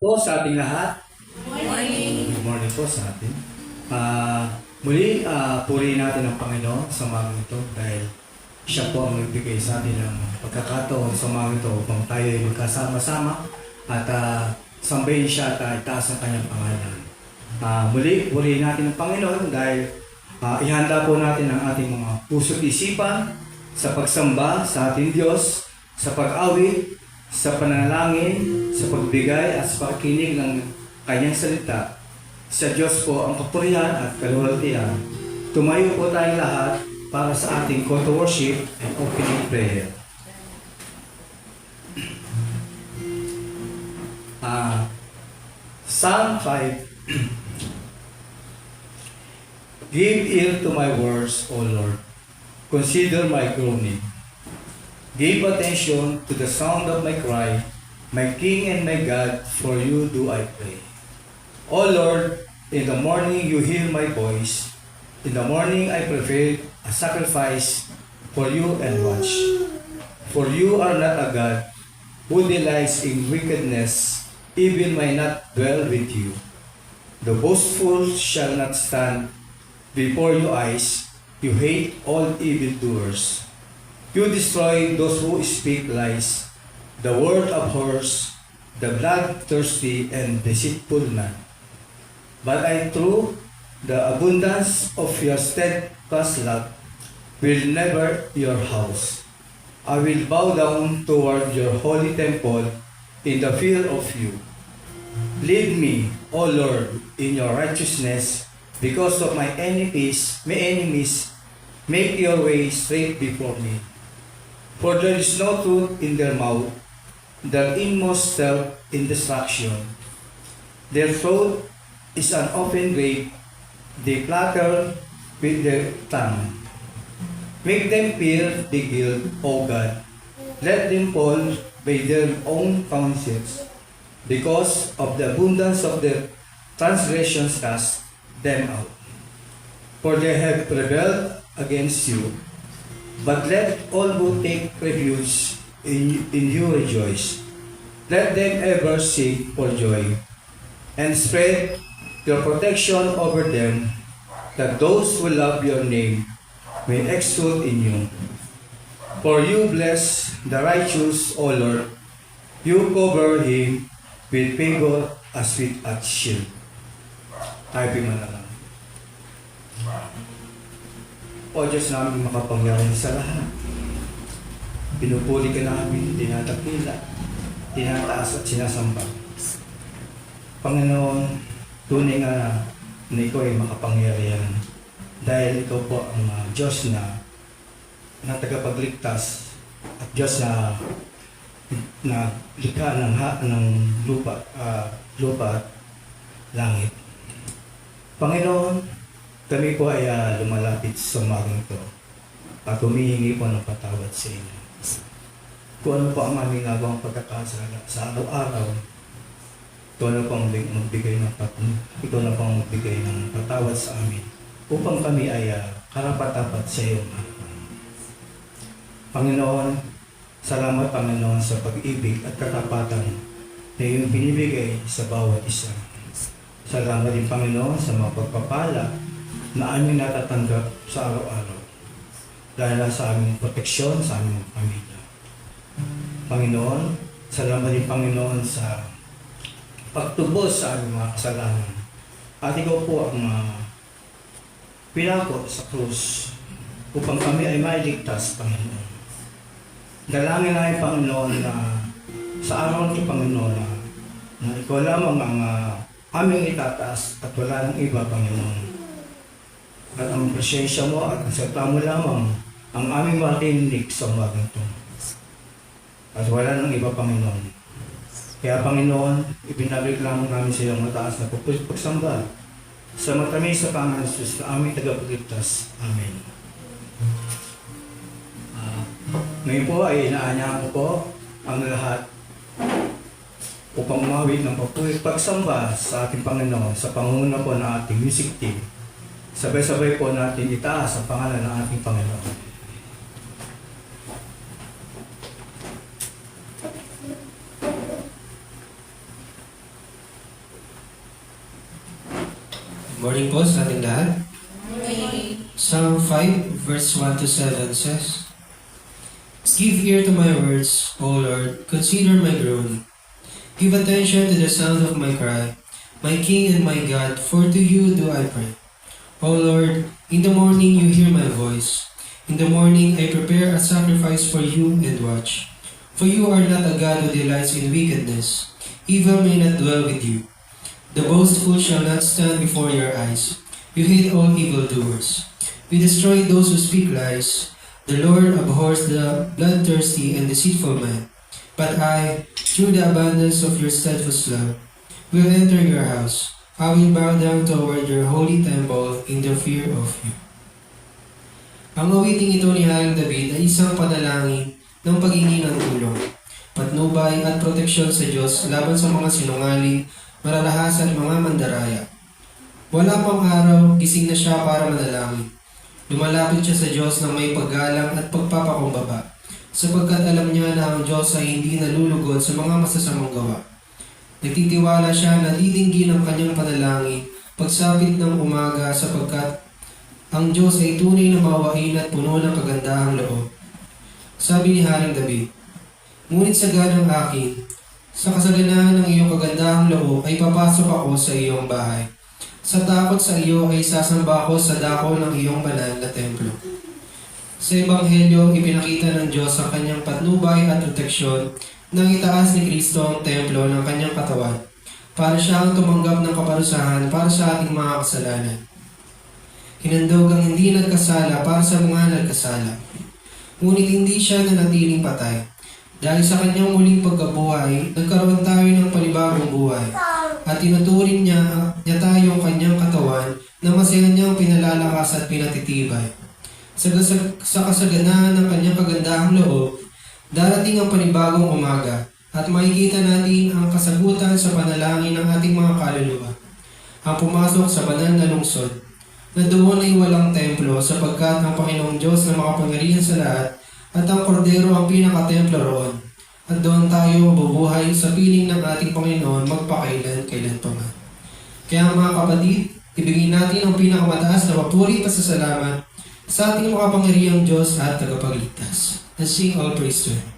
po sa ating lahat. Morning. Good morning po sa atin. Muli, purihin natin ang Panginoon sa umagang ito dahil siya po ang nagbigay sa atin ng pagkakataon sa umagang ito upang tayo ay magkasama-sama at sambahin siya at itaas ang kanyang pangalan. Muli, purihin natin ang Panginoon dahil ihanda po natin ang ating mga puso't isipan sa pagsamba sa ating Diyos, sa pag-awit, sa panalangin, sa pagbigay at sa pakikinig ng kanyang salita. Sa Diyos po ang kapurihan at kaluwalhatian. Tumayo po tayong lahat para sa ating call to worship and opening prayer. Psalm 5. Give ear to my words, O Lord. Consider my groaning. Give attention to the sound of my cry, my King and my God, for you do I pray. O Lord, in the morning you hear my voice. In the morning I prepare a sacrifice for you and watch. For you are not a God who delights in wickedness, even may not dwell with you. The boastful shall not stand before your eyes. You hate all evildoers. You destroy those who speak lies, the word abhors, the bloodthirsty and deceitful man. But I, through the abundance of your steadfast love, will never your house. I will bow down toward your holy temple in the fear of you. Lead me, O Lord, in your righteousness, because of my enemies, make your way straight before me. For there is no truth in their mouth, their inmost self in destruction. Their throat is an open grave, they flatter with their tongue. Make them fear the guilt, O God. Let them fall by their own counsels. Because of the abundance of their transgressions, cast them out. For they have rebelled against you. But let all who take refuge in you rejoice. Let them ever sing for joy, and spread your protection over them, that those who love your name may exult in you. For you bless the righteous, O Lord. You cover him with favor as with a shield. Tayo pimanalangin. O Diyos namin makapangyarihan sa lahat. Pinupuli ka namin, tinatakila, tinataas at sinasamba. Panginoon, tunay nga na ikaw ay makapangyarihan dahil ikaw po ang Diyos na tagapagligtas at Diyos na likha ng lupa at langit. Panginoon, kami po ay lumalapit sa umagang ito at humihingi po ng patawad sa inyo. Kung ano po ang aming nagawang pagkakasala sa araw-araw, ito na po ang magbigay ng patawad sa amin upang kami ay karapat-dapat sa iyo. Panginoon, salamat Panginoon sa pag-ibig at katapatan na iyong binibigay sa bawat isa. Salamat din Panginoon sa mga pagpapala na aming natatanggap sa araw-araw dahil sa aming proteksyon sa aming pamilya. Panginoon, salamat din Panginoon sa pagtubos sa aming mga kasalanan. At ikaw po ang pinako sa krus upang kami ay mailigtas, Panginoon. Dalangin namin Panginoon na sa araw nito Panginoon na ikaw lamang ang aming itataas at wala nang iba, Panginoon. At ang presensya mo at ang salita mo lamang ang aming makinig sa umagang ito. At wala nang iba, Panginoon. Kaya, Panginoon, ibinabalik lamang namin sa iyong mataas na pagsamba sa matamis sa Panginoon Jesus na aming tagapagligtas. Amen. Ngayon po ay inaanyahan ko po ang lahat upang umawit ng pagsamba sa ating Panginoon sa pangunguna po ng ating music team. Sabay-sabay po natin itaas ang pangalan ng ating Panginoon. Morning po sa ating lahat. Psalm 5 verse 1 to 7 says, Give ear to my words, O Lord, consider my groaning. Give attention to the sound of my cry, my King and my God, for to you do I pray. O Lord, in the morning you hear my voice. In the morning I prepare a sacrifice for you and watch. For you are not a God who delights in wickedness. Evil may not dwell with you. The boastful shall not stand before your eyes. You hate all evildoers. You destroy those who speak lies. The Lord abhors the bloodthirsty and deceitful man. But I, through the abundance of your steadfast love, will enter your house. I will bow down toward your holy temple in the fear of you. Ang awiting ito ni Haring David ay isang panalangin ng paghingi ng tulong, patnubay at proteksyon sa Diyos laban sa mga sinungaling, mararahas at mga mandaraya. Wala pang araw, gising na siya para manalangin. Lumalapit siya sa Diyos na may paggalang at pagpapakumbaba, sapagkat alam niya na ang Diyos ay hindi nalulugod sa mga masasamang gawa. Nagtitiwala siya na didinggin ang kanyang panalangin pagsapit ng umaga sapagkat ang Diyos ay tunay na mawain at puno ng kagandahang loob. Sabi ni Haring David, Ngunit sa ganang akin, sa kasaganahan ng iyong kagandahang loob ay papasok ako sa iyong bahay. Sa takot sa iyo ay sasamba ako sa dako ng iyong banal na templo. Sa Ebanghelyo, ipinakita ng Diyos ang kanyang patnubay at proteksyon nang itaas ni Kristo ang templo ng kanyang katawan para siya ang tumanggap ng kaparusahan para sa ating mga kasalanan. Hinandog ang hindi nagkasala para sa mga nagkasala. Ngunit hindi siya nanatiling patay. Dahil sa kanyang muling pagkabuhay, nagkaroon tayo ng panibagong buhay. At tinuturing niya tayo ang kanyang katawan na masaya niyang pinalalakas at pinatitibay. Sa kasaganahan ng kanyang kagandahang loob, darating ang panibagong umaga at makikita natin ang kasagutan sa panalangin ng ating mga kaluluwa. Ang pumasok sa banal na lungsod, na doon ay walang templo sapagkat ang Panginoong Diyos na makapangyarihan sa lahat at ang Kordero ang pinakatemplo roon. At doon tayo mabubuhay sa piling ng ating Panginoon magpakailan-kailan pa man. Kaya mga kapatid, ibigin natin ang pinakamataas na papuri at pasasalamat sa ating makapangyarihang Diyos at tagapagligtas. And sing all praise to Him.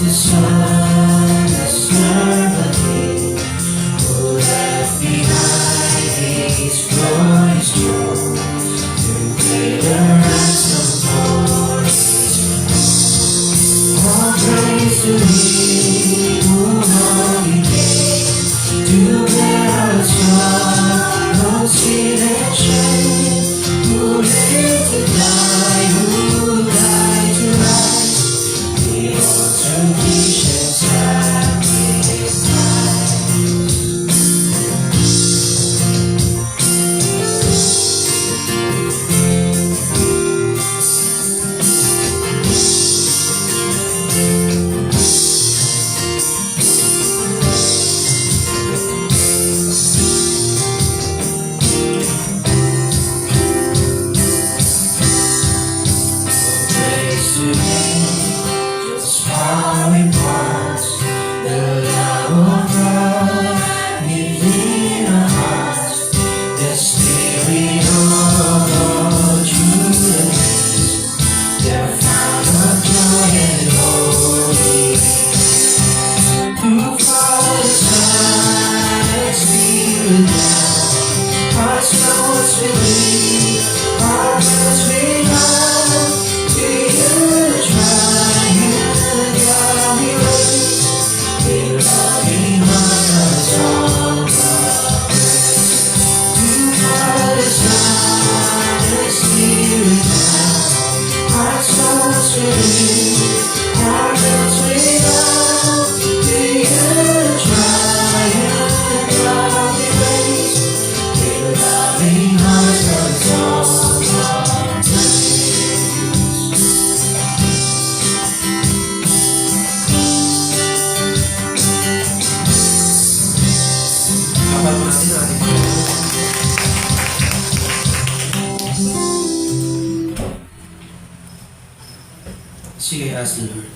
The Son, the servant. Spirit now. Hearts melt within, our hearts belong to you. Triumph, God we raise, in loving hearts all praise. To God is Son and Spirit now. Hearts melt within, our hearts belong to you. Triumph, God we raise, in loving hearts all praise. Kapag natin ating Panginoon. Sige, ask the Lord.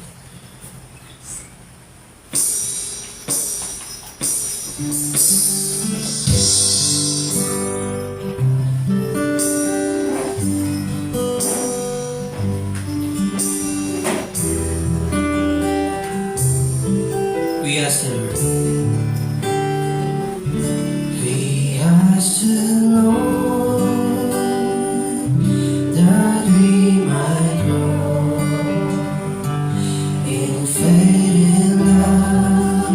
We ask the Lord. We ask the Lord that we might grow in faith and love,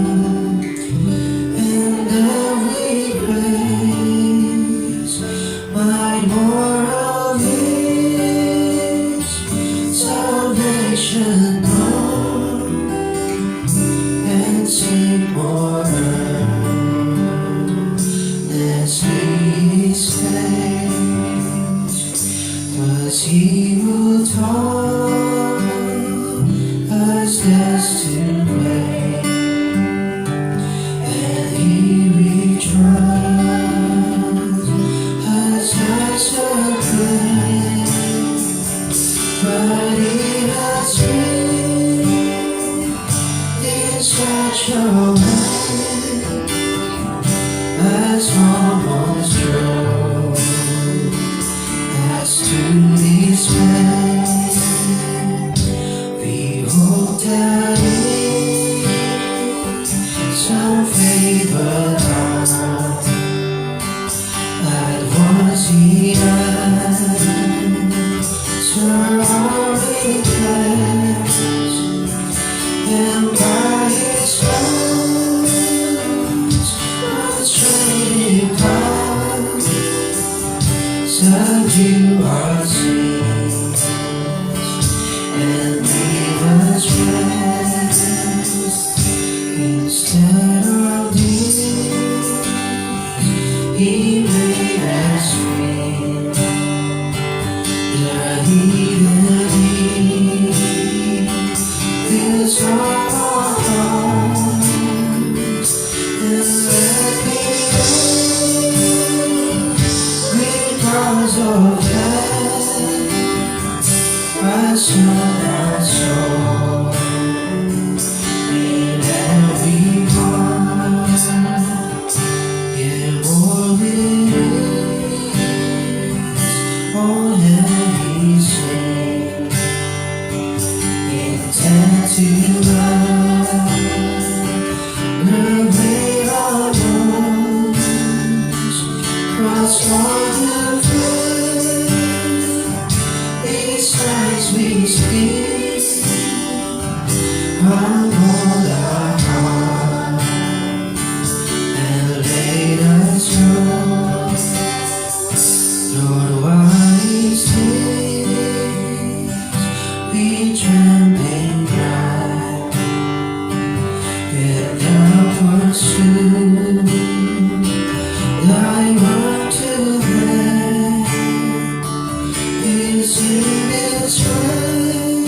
and that we praise might more of His salvation know, and seek more earnestly His face, 'cause He will taught us steps to make, and He rejoiced us as a prayer, but He has been in such a way as almost true as to despair. We hope that in some favor that once He answer our request, and by His grace unstraining power subdue our sins and leave us rest. Instead of these, He made us free. The heathen is our hearts, and let me because of that, I shall not soul in every part, in all it is, all heavy sin, intent to love, the way our wounds cross all the field. These times we speak, humble our heart, and laid us low. Lord, why is this we trembling cry? Yet thou pursue thy word to them. Is in its way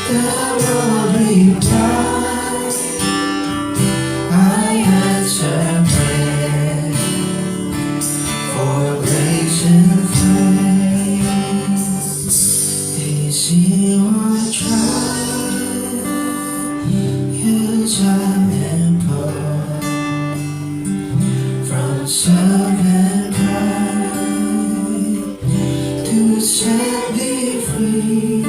the Lord replied, I answer prayer for grace and faith. Is in what trial I am put from self and pride to set thee free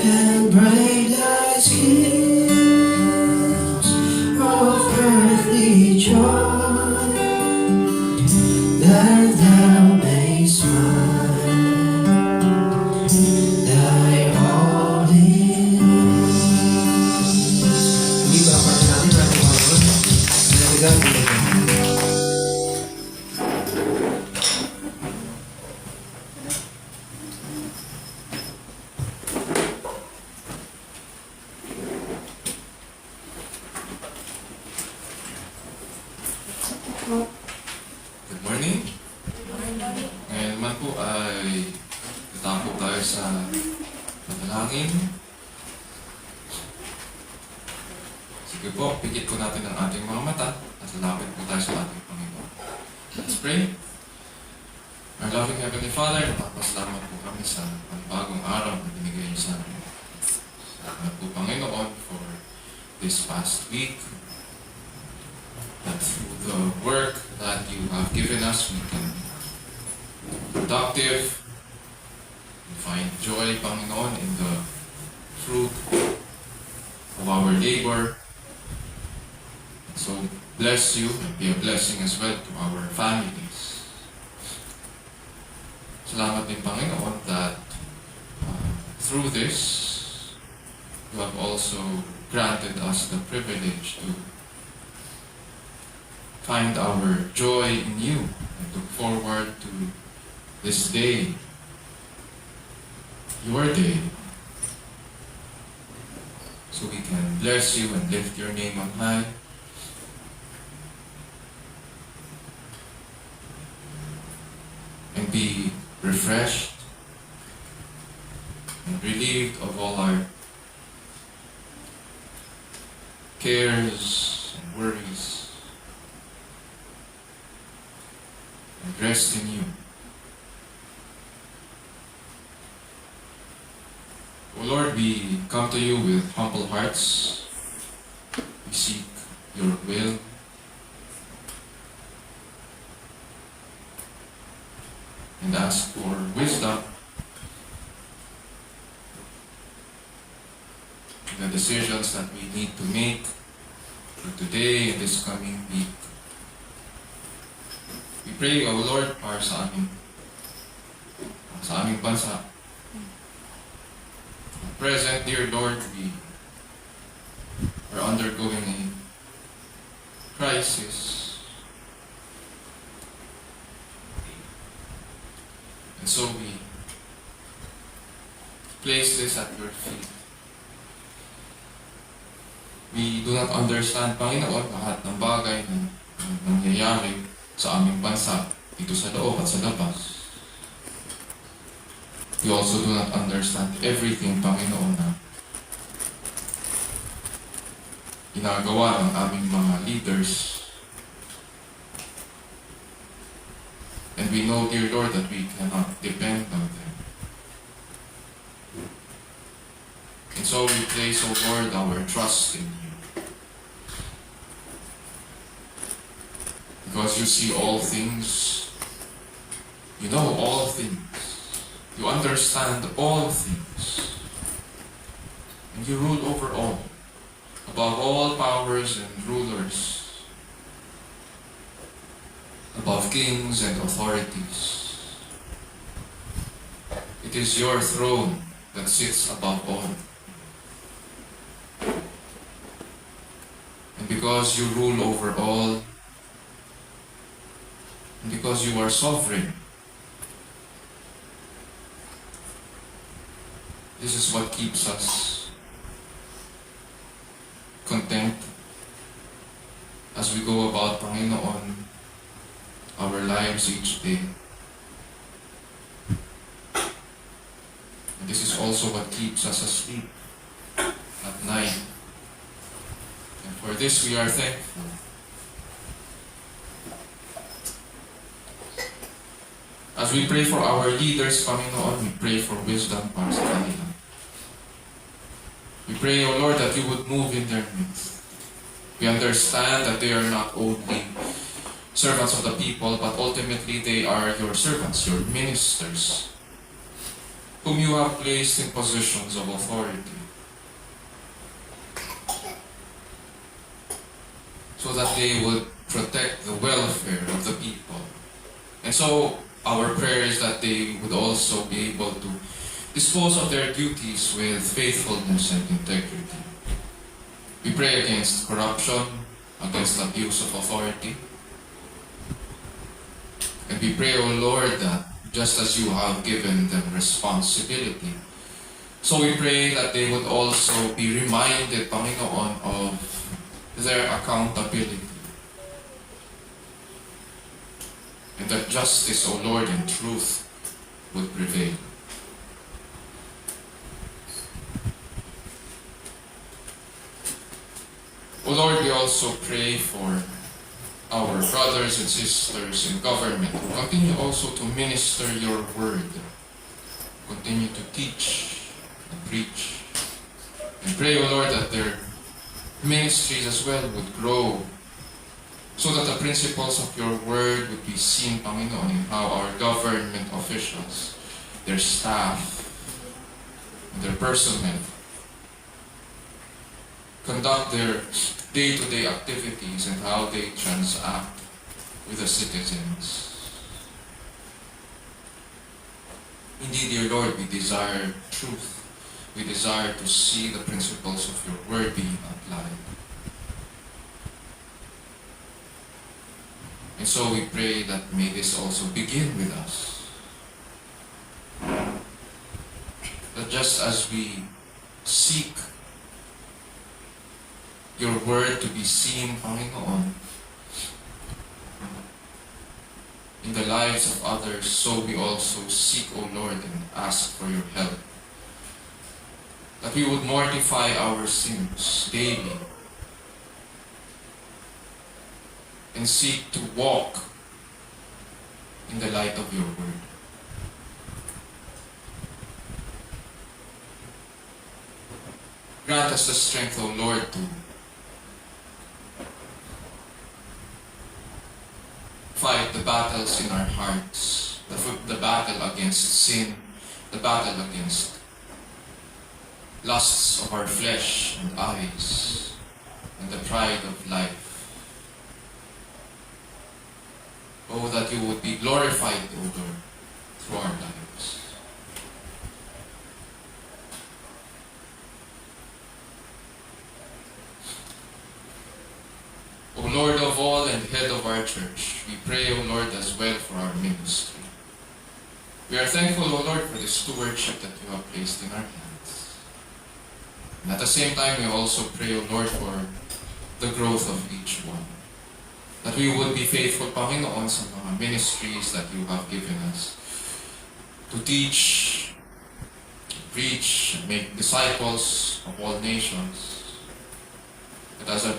and break thy schemes of earthly joy, that thou mayst smile, thy all in. Hindi ba ako natin natin ako? Nagagawin ko. Good morning. Ngayon naman po ay tatapos tayo sa panalangin. Sige po, pikit po natin ang ating mga mata at lalapit po tayo sa ating Panginoon. Let's pray. Our loving Heavenly Father, napapasalamat po kami sa panibagong araw na binigay niyo sa amin. Salamat po Panginoon for this past week. That through the work that you have given us, we can be productive and find joy, Panginoon, in the fruit of our labor. So bless you and be a blessing as well to our families. Salamat din, Panginoon, that through this, you have also granted us the privilege to find our joy in you and look forward to this day, your day, so we can bless you and lift your name on high. And be refreshed and relieved of all our cares and worries. And rest in you. O Lord, we come to you with humble hearts. We seek your will. And ask for wisdom in the decisions that we need to make for today and this coming week. We pray, O Lord, para sa aming bansa. At present, dear Lord, we are undergoing a crisis. And so we place this at your feet. We do not understand, Panginoon, lahat ng bagay na nangyayari sa aming bansa, dito sa loob at sa labas. We also do not understand everything, Panginoon, na ginagawa ng aming mga leaders. And we know, dear Lord, that we cannot depend on them. And so we place, O Lord, our trust in you. Because you see all things, you know all things, you understand all things, and you rule over all, above all powers and rulers, above kings and authorities. It is your throne that sits above all. And because you rule over all, and because you are sovereign, this is what keeps us content as we go about, Panginoon, our lives each day. And this is also what keeps us asleep at night. And for this we are thankful. As we pray for our leaders, Panginoon, we pray for wisdom para sa kanila. We pray, O Lord, that you would move in their midst. We understand that they are not only servants of the people, but ultimately they are your servants, your ministers, whom you have placed in positions of authority. so that they would protect the welfare of the people. And so our prayer is that they would also be able to dispose of their duties with faithfulness and integrity. We pray against corruption, against abuse of authority. And we pray, O Lord, that just as you have given them responsibility, so we pray that they would also be reminded, Panginoon, of their accountability. And that justice, O Lord, and truth would prevail. O Lord, we also pray for our brothers and sisters in government who continue also to minister your word, continue to teach and preach. And pray, O Lord, that their ministries as well would grow so that the principles of your word would be seen, Panginoon, in how our government officials, their staff, and their personnel conduct their day-to-day activities and how they transact with the citizens. Indeed, dear Lord, we desire truth. We desire to see the principles of your word being applied. And so we pray that may this also begin with us. That just as we seek your word to be seen, Panginoon, in the lives of others, so we also seek, O Lord, and ask for your help. That we would mortify our sins daily and seek to walk in the light of your word. Grant us the strength, O Lord, to fight the battles in our hearts, the battle against sin, the battle against lusts of our flesh and eyes, and the pride of life. Oh, that you would be glorified, O Lord, through our lives. O Lord of all and head of our church, we pray, O Lord, as well for our ministry. We are thankful, O Lord, for the stewardship that you have placed in our hands. And at the same time, we also pray, O Lord, for the growth of each one. That we would be faithful, Panginoon, sa mga ministries that you have given us. To teach, to preach, and make disciples of all nations. That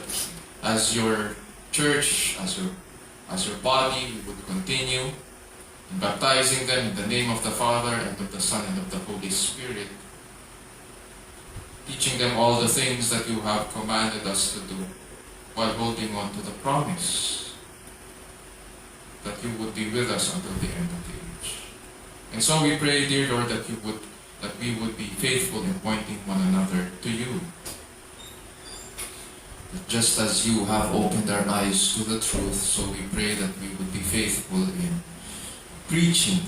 as your church, as your body, we would continue in baptizing them in the name of the Father, and of the Son, and of the Holy Spirit, teaching them all the things that you have commanded us to do, while holding on to the promise that you would be with us until the end of the age. And so we pray, dear Lord, that we would be faithful in pointing one another to you. Just as you have opened our eyes to the truth, so we pray that we would be faithful in preaching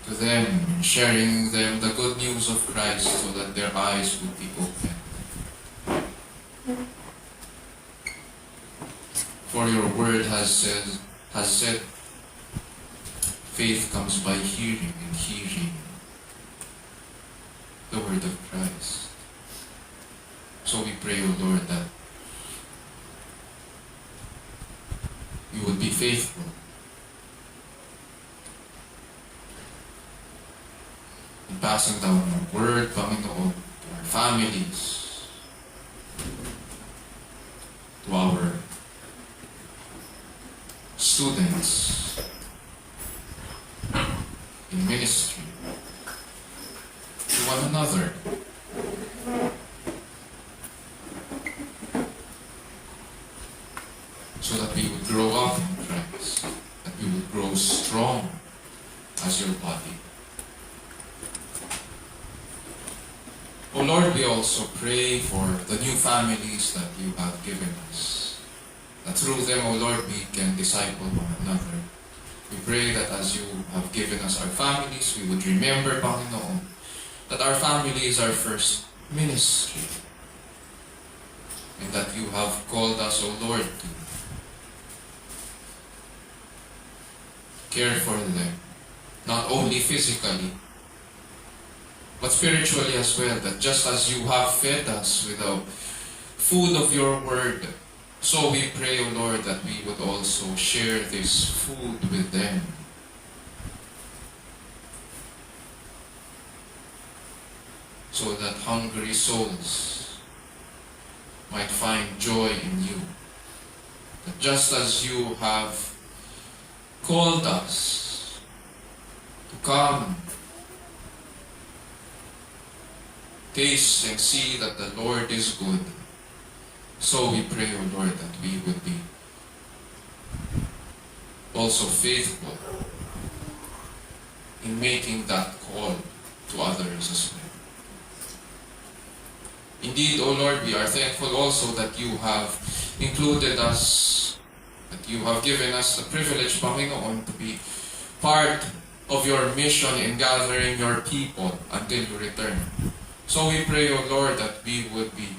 to them, and sharing them the good news of Christ, so that their eyes would be opened. For your word has said, faith comes by hearing, and hearing the word of Christ. So we pray, O Lord, that you would be faithful in passing down your word, Panginoon, to our families, to our students in ministry, to one another. So that we would grow up in Christ, that we would grow strong as your body. O Lord, we also pray for the new families that you have given us. that through them, O Lord, we can disciple one another. We pray that as you have given us our families, we would remember, Panginoon, that our family is our first ministry. And that you have called us, O Lord, to care for them, not only physically, but spiritually as well, that just as you have fed us with the food of your word, so we pray, O Lord, that we would also share this food with them. So that hungry souls might find joy in you. That just as you have called us to come, taste and see that the Lord is good, so we pray, O Lord, that we would be also faithful in making that call to others as well. Indeed, O Lord, we are thankful also that you have included us, that you have given us the privilege, Panginoon, to be part of your mission in gathering your people until you return. So we pray, O Lord, that we would be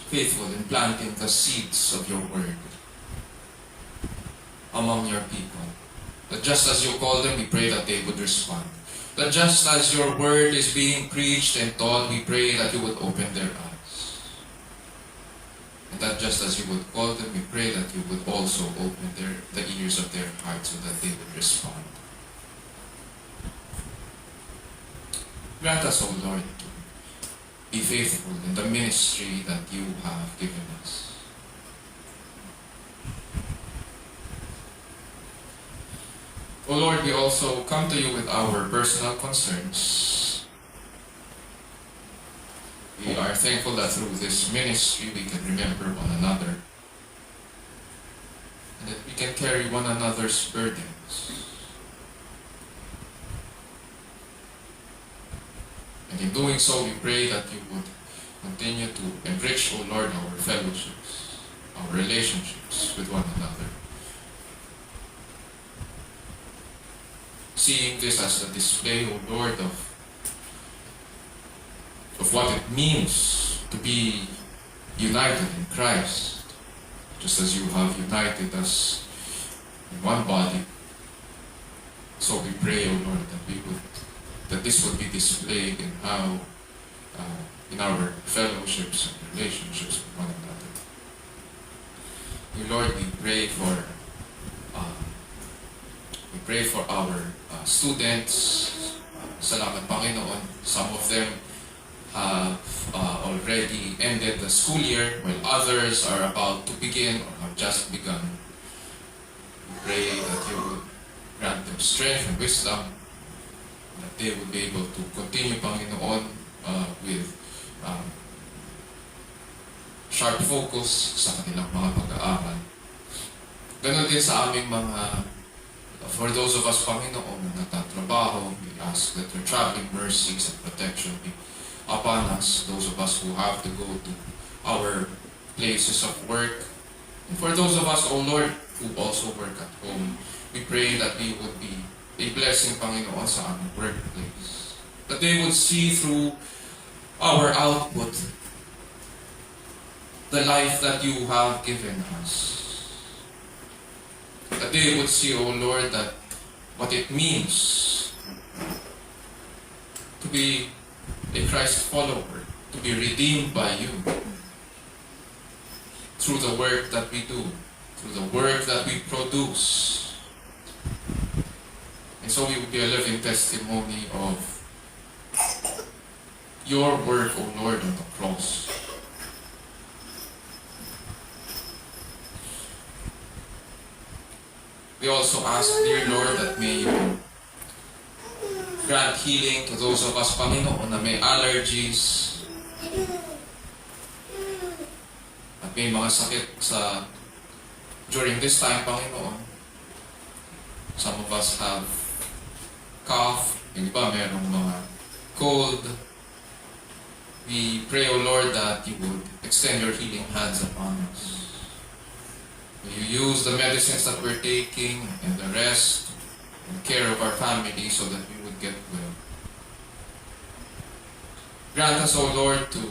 faithful in planting the seeds of your word among your people. That just as you call them, we pray that they would respond. That just as your word is being preached and taught, we pray that you would open their eyes. And that just as you would call them, we pray that you would also open the ears of their hearts so that they would respond. Grant us, O Lord, to be faithful in the ministry that you have given us. O Lord, we also come to you with our personal concerns. We are thankful that through this ministry we can remember one another and that we can carry one another's burdens. And in doing so, we pray that you would continue to enrich, O Lord, our fellowships, our relationships with one another. Seeing this as a display, O Lord, of what it means to be united in Christ, just as you have united us in one body. So we pray, O Lord, that this would be displayed in how in our fellowships and relationships with one another. O Lord, we pray for our students. Salamat, Panginoon. Some of them have already ended the school year, while others are about to begin or have just begun. We pray that you would grant them strength and wisdom, that they would be able to continue, Panginoon, with sharp focus sa kanilang mga pag-aaral. Ganon din sa aming for those of us, Panginoon, na nagtatrabaho, we ask that your traveling mercies and protection be upon us, those of us who have to go to our places of work. And for those of us, O Lord, who also work at home, we pray that we would be a blessing, Panginoon, sa aming workplace. That they would see through our output the life that you have given us. That they would see, O Lord, that what it means to be a Christ follower, to be redeemed by you through the work that we do, through the work that we produce. And so we would be a living testimony of your work, O Lord, on the cross. We also ask, dear Lord, that may you grant healing to those of us, Panginoon, na may allergies at may mga sakit during this time, Panginoon. Some of us have cough, yung iba merong mga cold. We pray, O Lord, that you would extend your healing hands upon us. use the medicines that we're taking and the rest and care of our family so that we would get well. Grant us, O Lord, to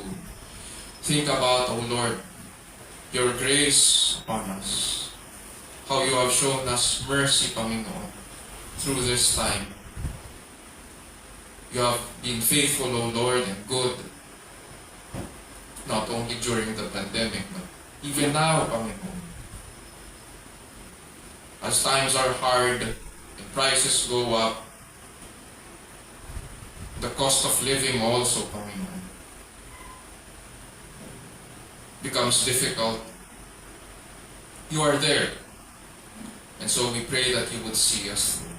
think about, O Lord, your grace upon us. How you have shown us mercy, Panginoon, through this time. You have been faithful, O Lord, and good, not only during the pandemic, but even now, Panginoon. As times are hard and prices go up, the cost of living also, Panginoon, becomes difficult. You are there. And so we pray that you would see us through.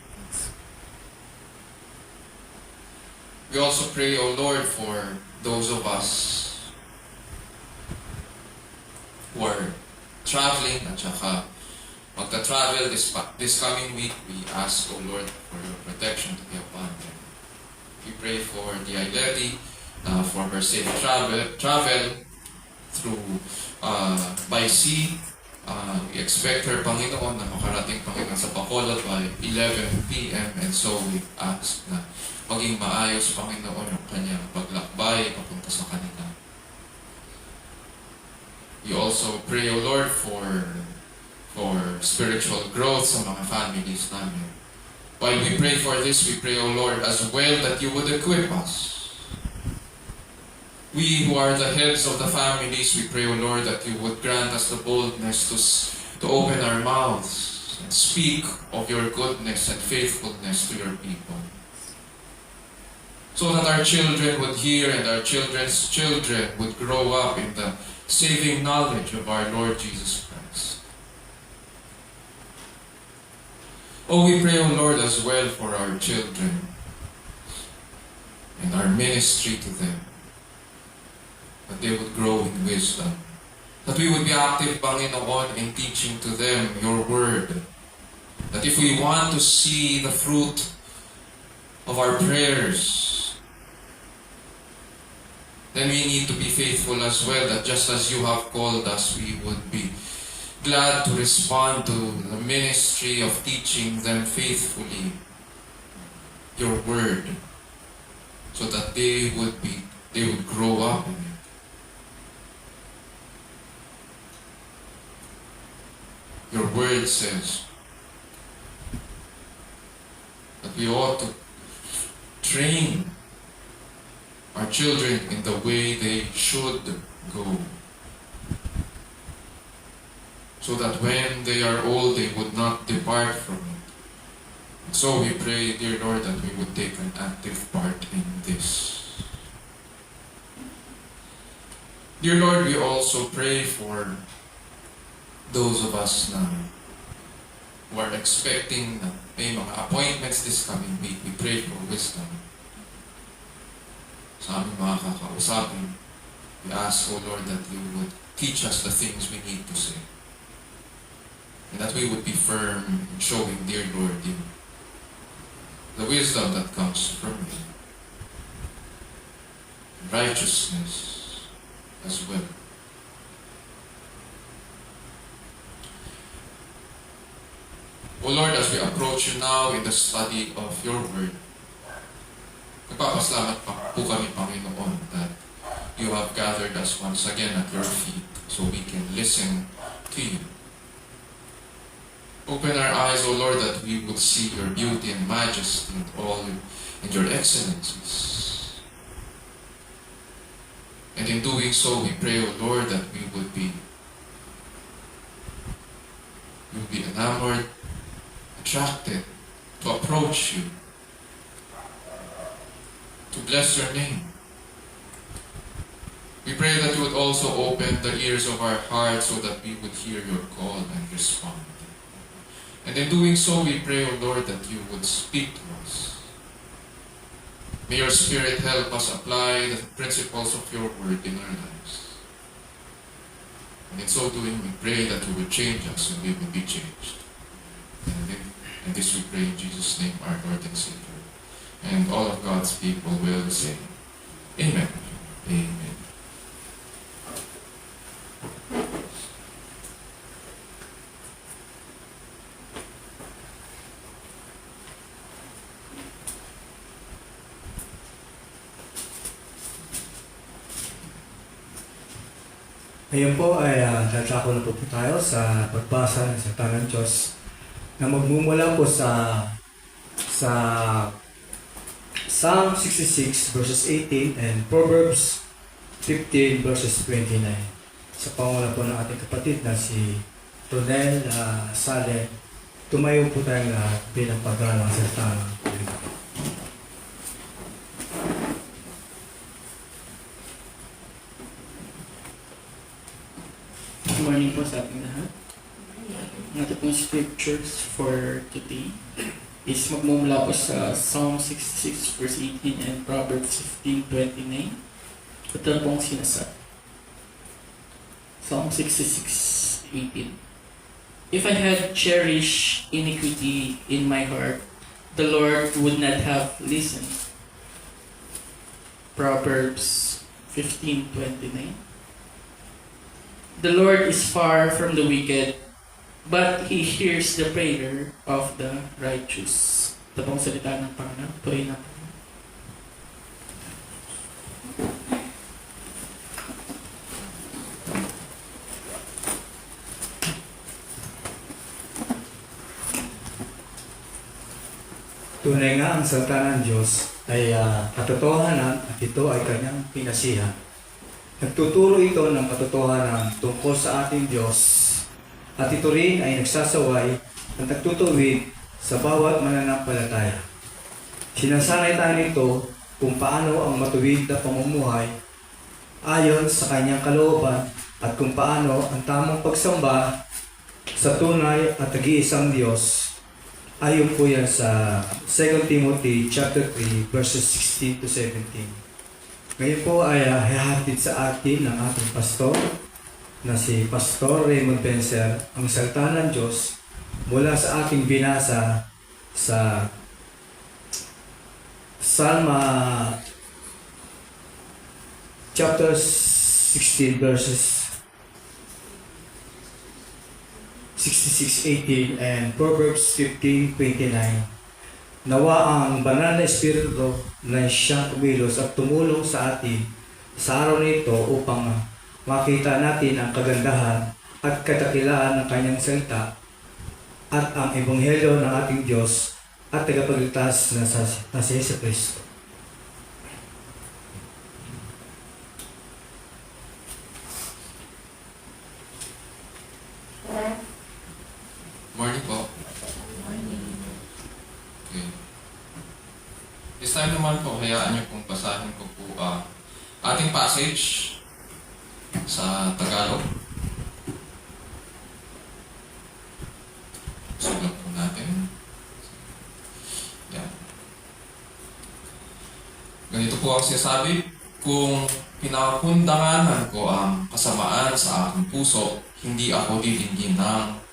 We also pray, O Lord, for those of us who are traveling at saka magta-travel this coming week. We ask, O Lord, for your protection to be upon them. We pray for the lady for her safe travel through by sea. We expect her, Panginoon, na makarating, Panginoon, sa Bacolod by 11 p.m. And so we ask na maging maayos, Panginoon, yung kanyang paglakbay papunta sa kanila. We also pray, O Lord, for spiritual growth sa mga families namin. While we pray for this, we pray, O Lord, as well that you would equip us. We who are the heads of the families, we pray, O Lord, that you would grant us the boldness to open our mouths and speak of your goodness and faithfulness to your people. So that our children would hear and our children's children would grow up in the saving knowledge of our Lord Jesus Christ. Oh, we pray, O Lord, as well for our children and our ministry to them, that they would grow in wisdom, that we would be active, Panginoon, in teaching to them your word, that if we want to see the fruit of our prayers, then we need to be faithful as well, that just as you have called us, we would be glad to respond to the ministry of teaching them faithfully your word, so that they would grow up in it. Your word says that we ought to train our children in the way they should go, so that when they are old, they would not depart from it. So we pray, dear Lord, that we would take an active part in this. Dear Lord, we also pray for those of us na who are expecting na may mga appointments this coming week. We pray for wisdom sa aming mga kakausapin. We ask, O Lord, that you would teach us the things we need to say, and that we would be firm in showing, dear Lord, you the wisdom that comes from you, righteousness as well. O Lord, as we approach you now in the study of your word, nagpapasalamat po kami, Panginoon, that you have gathered us once again at your feet so we can listen to you. Open our eyes, O Lord, that we would see your beauty and majesty and all and your excellencies. And in doing so, we pray, O Lord, that we would be enamored, attracted to approach you, to bless your name. We pray that you would also open the ears of our hearts so that we would hear your call and respond. And in doing so, we pray, O Lord, that you would speak to us. May your Spirit help us apply the principles of your word in our lives. And in so doing, we pray that you would change us and we would be changed. And this we pray in Jesus' name, our Lord and Savior. And all of God's people will say, Amen. Amen. Ngayon po ay dadako na po tayo sa pagbasa ng salita ng Diyos na magmumula po sa Psalm 66 verses 18 and Proverbs 15 verses 29. Sa panguna po ng ating kapatid na si Ronel Salen, tumayo po tayong lahat bilang pag-aaral ng salita ng Diyos. Good morning po sa ating lahat. Ang ating pong scriptures for today is magmumula po sa Psalm 66 verse 18 and Proverbs 15:29. Ito na pong sinasabi. Psalm 66:18. If I had cherished iniquity in my heart, the Lord would not have listened. Proverbs 15:29. The Lord is far from the wicked, but He hears the prayer of the righteous. Ito pong salita ng Panginoon. Tuloy na po. Tunay nga ang salita ng Diyos ay katotohanan at ito ay kanyang pinasihan. Nagtuturo ito ng katotohanan tungkol sa ating Diyos at ito rin ay nagsasaway at nagtutuwid sa bawat mananampalataya. Sinasanay tayo nito kung paano ang matuwid na pamumuhay ayon sa kanyang kalooban at kung paano ang tamang pagsamba sa tunay at nag-iisang Diyos. Ayon po yan sa 2 Timothy chapter 3 verses 16 to 17. Ngayon po ay hihatid sa atin ng ating pastor na si Pastor Raymond Benser ang salita ng Diyos mula sa ating binasa sa Psalm chapter 16 verses 66:18 and Proverbs 15:29. Nawa ang banal na Espiritu na siyang kumilos at tumulong sa atin sa araw nito upang makita natin ang kagandahan at katakilaan ng kanyang salita at ang ebanghelyo ng ating Diyos at tagapagligtas na si Yesu Kristo. Morning po. Okay. This time naman po, hayaan niyo pong basahin ko po ating passage sa Tagalog. Sulat po natin. Yan. Ganito po ang sinasabi, kung pinakundanganan ko ang kasamaan sa aking puso, hindi ako titingin ng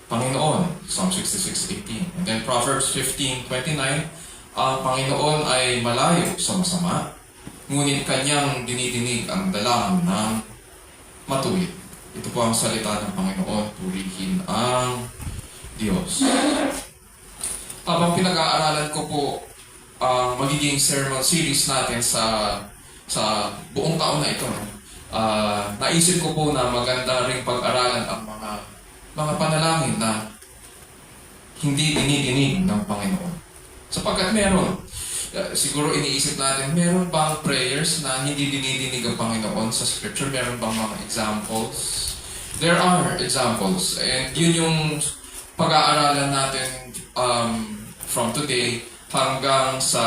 Panginoon, Psalm 66:18. And then Proverbs 15:29, ang Panginoon ay malayo sa masama, ngunit kanyang dinidinig ang dalangin ng matuwid. Ito po ang salita ng Panginoon, purihin ang Diyos. Habang pinag-aaralan ko po ang magiging sermon series natin sa buong taon na ito, naisip ko po na maganda ring pag-aralan ang mga panalangin na hindi dinidinig ng Panginoon. Sapagkat meron, siguro iniisip natin, meron bang prayers na hindi dinidinig ang Panginoon sa Scripture? Meron bang mga examples? There are examples. And yun yung pag-aaralan natin from today hanggang sa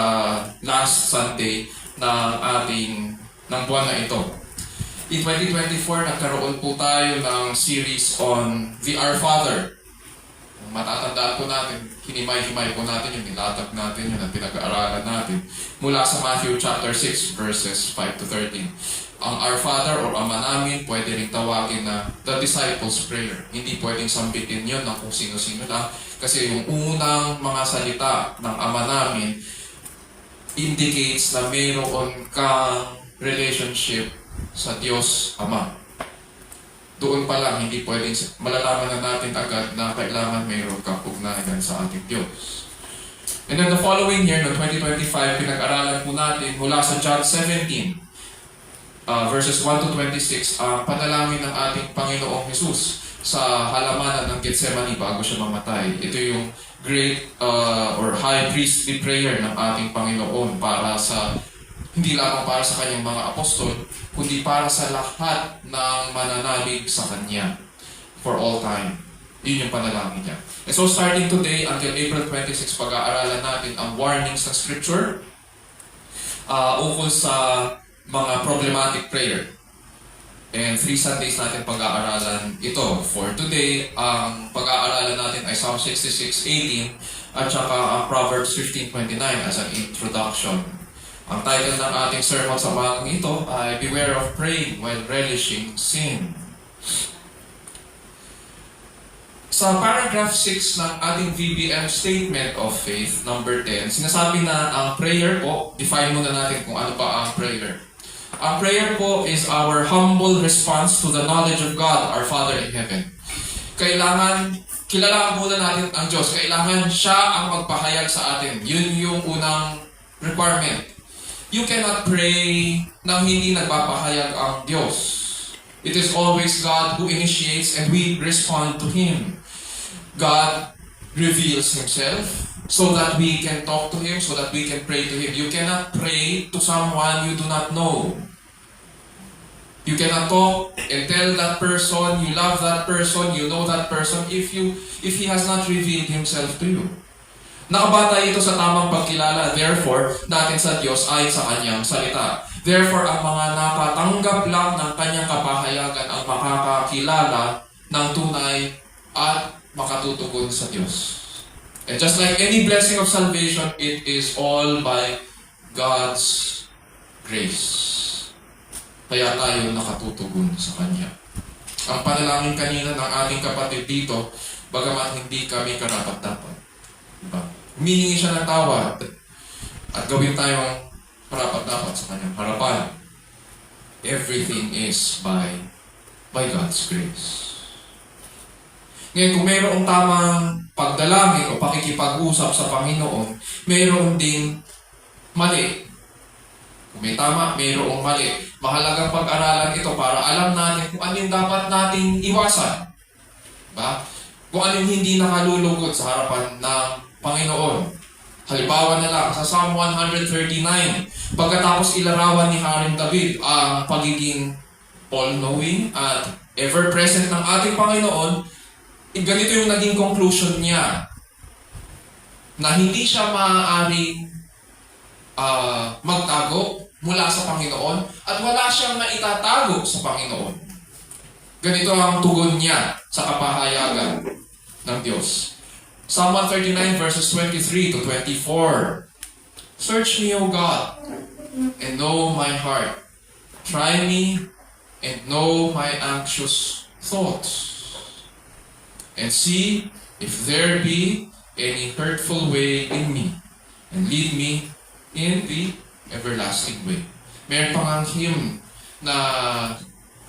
last Sunday ng buwan na ito. In 2024, nagkaroon po tayo ng series on the Our Father. Kung matatandaan po natin, hinimay-himay po natin yung nilatag natin, yun ang pinag-aaralan natin. Mula sa Matthew chapter 6, verses 5 to 13. Ang Our Father or Ama namin, pwede rin tawagin na the Disciples' Prayer. Hindi pwedeng sambitin yun ng kung sino-sino lang. Kasi yung unang mga salita ng Ama namin indicates na mayroon kang relationship sa Diyos Ama. Doon pa lang, hindi pwedeng malalaman na natin agad na kailangan mayroon kang ugnayan sa ating Diyos. And then the following year, no 2025, pinag-aralan po natin mula sa John 17. verses 1 to 26, ang panalangin ng ating Panginoong Jesus sa halamanan ng Getsemani bago siya mamatay. Ito yung great or high priestly prayer ng ating Panginoon para sa, hindi lamang para sa kanyang mga apostol, kundi para sa lahat ng mananalig sa kanya for all time. Yun yung panalangin niya. And so starting today until April 26, pag-aaralan natin ang warnings ng Scripture ukol sa mga problematic prayer. And 3 Sundays natin pag-aaralan ito. For today, ang pag-aaralan natin ay Psalm 66:18 at saka ang Proverbs 15:29 as an introduction. Ang title ng ating sermon sa umagang ito ay Beware of Praying While Relishing Sin. Sa paragraph 6 ng ating VBM Statement of Faith, number 10, sinasabi na ang prayer po, define muna natin kung ano pa ang prayer. Ang prayer po is our humble response to the knowledge of God, our Father in Heaven. Kilalaan muna natin ang Diyos. Kailangan siya ang magpahayag sa atin. Yun yung unang requirement. You cannot pray nang hindi nagpapahayag ang Diyos. It is always God who initiates and we respond to Him. God reveals Himself so that we can talk to Him, so that we can pray to Him. You cannot pray to someone you do not know. You cannot talk and tell that person you love that person, you know that person if He has not revealed Himself to you. Nakabatay ito sa tamang pagkilala, therefore, natin sa Diyos ay sa Kanyang salita. Therefore, ang mga nakatanggap lang ng Kanyang kapahayagan ang makakakilala ng tunay at makatutugon sa Diyos. And just like any blessing of salvation, it is all by God's grace. Kaya tayo nakatutugon sa Kanya. Ang panalangin kanina ng ating kapatid dito, bagamat hindi kami karapat-dapat. Diba? Humihingi siya ng tawad at gawin tayong karapat-dapat sa Kanyang harapan. Everything is by God's grace. Ngayon, kung mayroong tamang pagdalangin o pakikipag-usap sa Panginoon, mayroon ding mali. Kung may tama, mayroong mali. Mahalagang pag-aralan ito para alam natin kung ano yung dapat nating iwasan. Diba? Kung ano yung hindi nakalulugod sa harapan ng Panginoon. Halimbawa na lang, sa Psalm 139, pagkatapos ilarawan ni Haring David ang pagiging all-knowing at ever-present ng ating Panginoon, ganito yung naging conclusion niya. Na hindi siya maaaring magtago mula sa Panginoon at wala siyang maitatago sa Panginoon. Ganito ang tugon niya sa kapahayagan ng Diyos. Psalm 139 verses 23 to 24. Search me, O God, and know my heart. Try me and know my anxious thoughts. And see if there be any hurtful way in me, and lead me in the everlasting way. Meron pang ang hymn na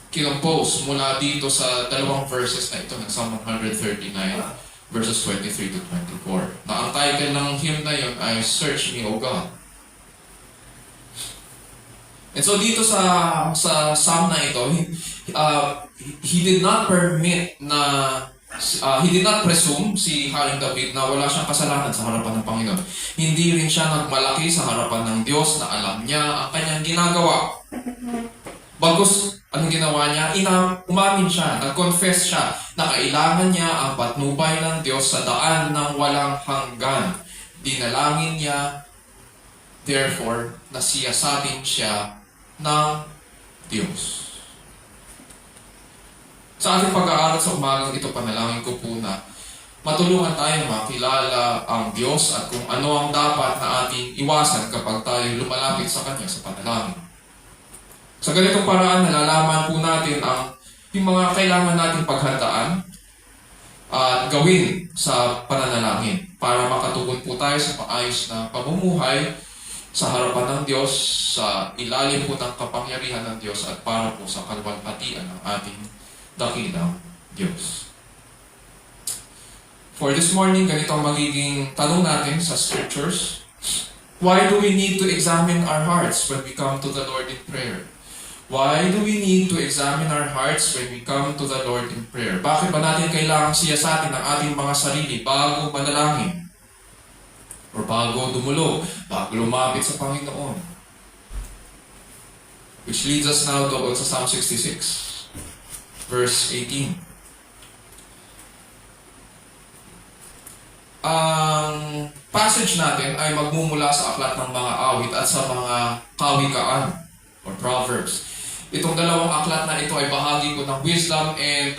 kinompose mula dito sa dalawang verses na ito ng Psalm 139 verses 23 to 24. Na ang title ng hymn na yun ay Search Me, O God. And so dito sa psalm na ito, he did not permit na he did not presume si Haring David na wala siyang kasalanan sa harapan ng Panginoon. Hindi rin siya nagmalaki sa harapan ng Diyos na alam niya ang kanyang ginagawa. Bagkus, anong ginawa niya? Umamin siya, nag-confess siya na kailangan niya ang patnubay ng Diyos sa daan ng walang hanggan. Dinalangin niya, therefore, nasiyasatin siya ng Diyos. Sa ating pag-aaral sa umagang ito, panalangin ko po na matulungan tayo makilala ang Diyos at kung ano ang dapat na ating iwasan kapag tayo lumalapit sa Kanya sa panalangin. Sa ganitong paraan, nalalaman po natin yung mga kailangan nating paghandaan at gawin sa pananalangin para makatugon po tayo sa maayos na pamumuhay sa harapan ng Diyos, sa ilalim po ng kapangyarihan ng Diyos at para po sa kalwalhatian ng ating dakilang Diyos. For this morning, ganito ang magiging tanong natin sa Scriptures. Why do we need to examine our hearts when we come to the Lord in prayer? Why do we need to examine our hearts when we come to the Lord in prayer? Bakit ba natin kailangang siyasatin ang ating mga sarili bago manalangin? Or bago dumulog, bago lumapit sa Panginoon? Which leads us now to sa Psalm 66, verse 18. Ang passage natin ay magmumula sa aklat ng mga awit at sa mga kawikaan or proverbs. Itong dalawang aklat na ito ay bahagi ko ng wisdom and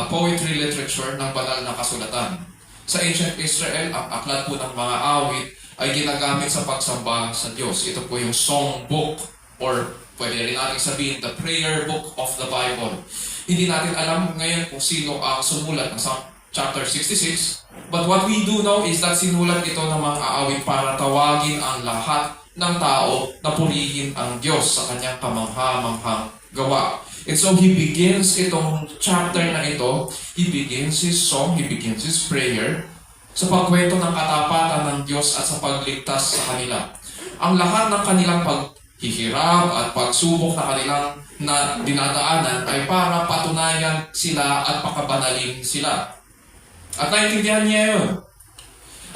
poetry literature ng banal na kasulatan. Sa ancient Israel, ang aklat po ng mga awit ay ginagamit sa pagsamba sa Diyos. Ito po yung song book or pwede rin natin sabihin the prayer book of the Bible. Hindi natin alam ngayon kung sino ang sumulat ng Psalm chapter 66. But what we do know is that sinulat ito ng mga aawit para tawagin ang lahat ng tao na purihin ang Diyos sa kanyang kamangha-manghang gawa. And so he begins itong chapter na ito, he begins his song, he begins his prayer sa pagkwento ng katapatan ng Diyos at sa pagligtas sa kanila. Ang lahat ng kanilang paghihirap at pagsubok na kanilang na dinadaanan ay para patunayan sila at pakabanalin sila. At naintindihan niya yun.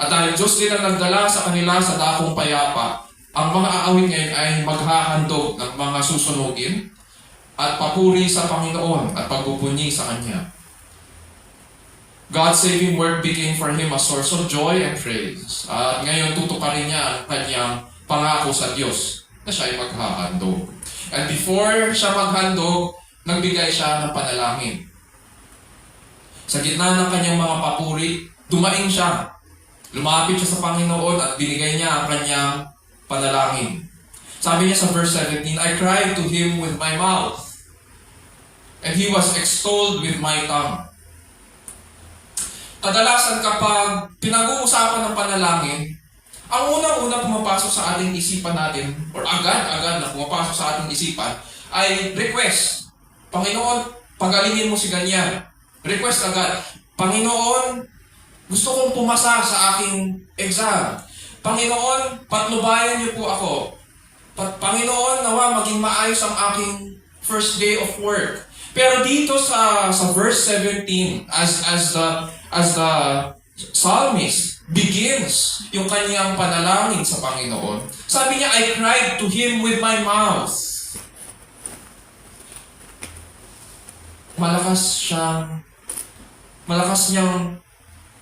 At dahil Diyos din ang nagdala sa kanila sa dakong payapa, ang mga aawit ngayon ay maghahandog ng mga susunugin at papuri sa Panginoon at pagbubunyi sa Kanya. God's saving work became for him a source of joy and praise. At ngayon tutukarin niya ang kanyang pangako sa Diyos na siya ay maghahandog. And before siya maghandog, nagbigay siya ng panalangin. Sa gitna ng kanyang mga papuri, dumaing siya. Lumapit siya sa Panginoon at binigay niya ang kanyang panalangin. Sabi niya sa verse 17, I cried to Him with my mouth, and He was extolled with my tongue. Kadalasan kapag pinag-uusapan ng panalangin, ang unang-una pumapasok sa ating isipan natin, or agad-agad na pumapasok sa ating isipan, ay request. Panginoon, pagalingin mo si ganyan. Request agad. Panginoon, gusto kong pumasa sa aking exam. Panginoon, patnubayan niyo po ako. Panginoon, nawa maging maayos ang aking first day of work. Pero dito sa verse 17, as the psalmist begins yung kanyang panalangin sa Panginoon, sabi niya, I cried to Him with my mouth. Malakas niyang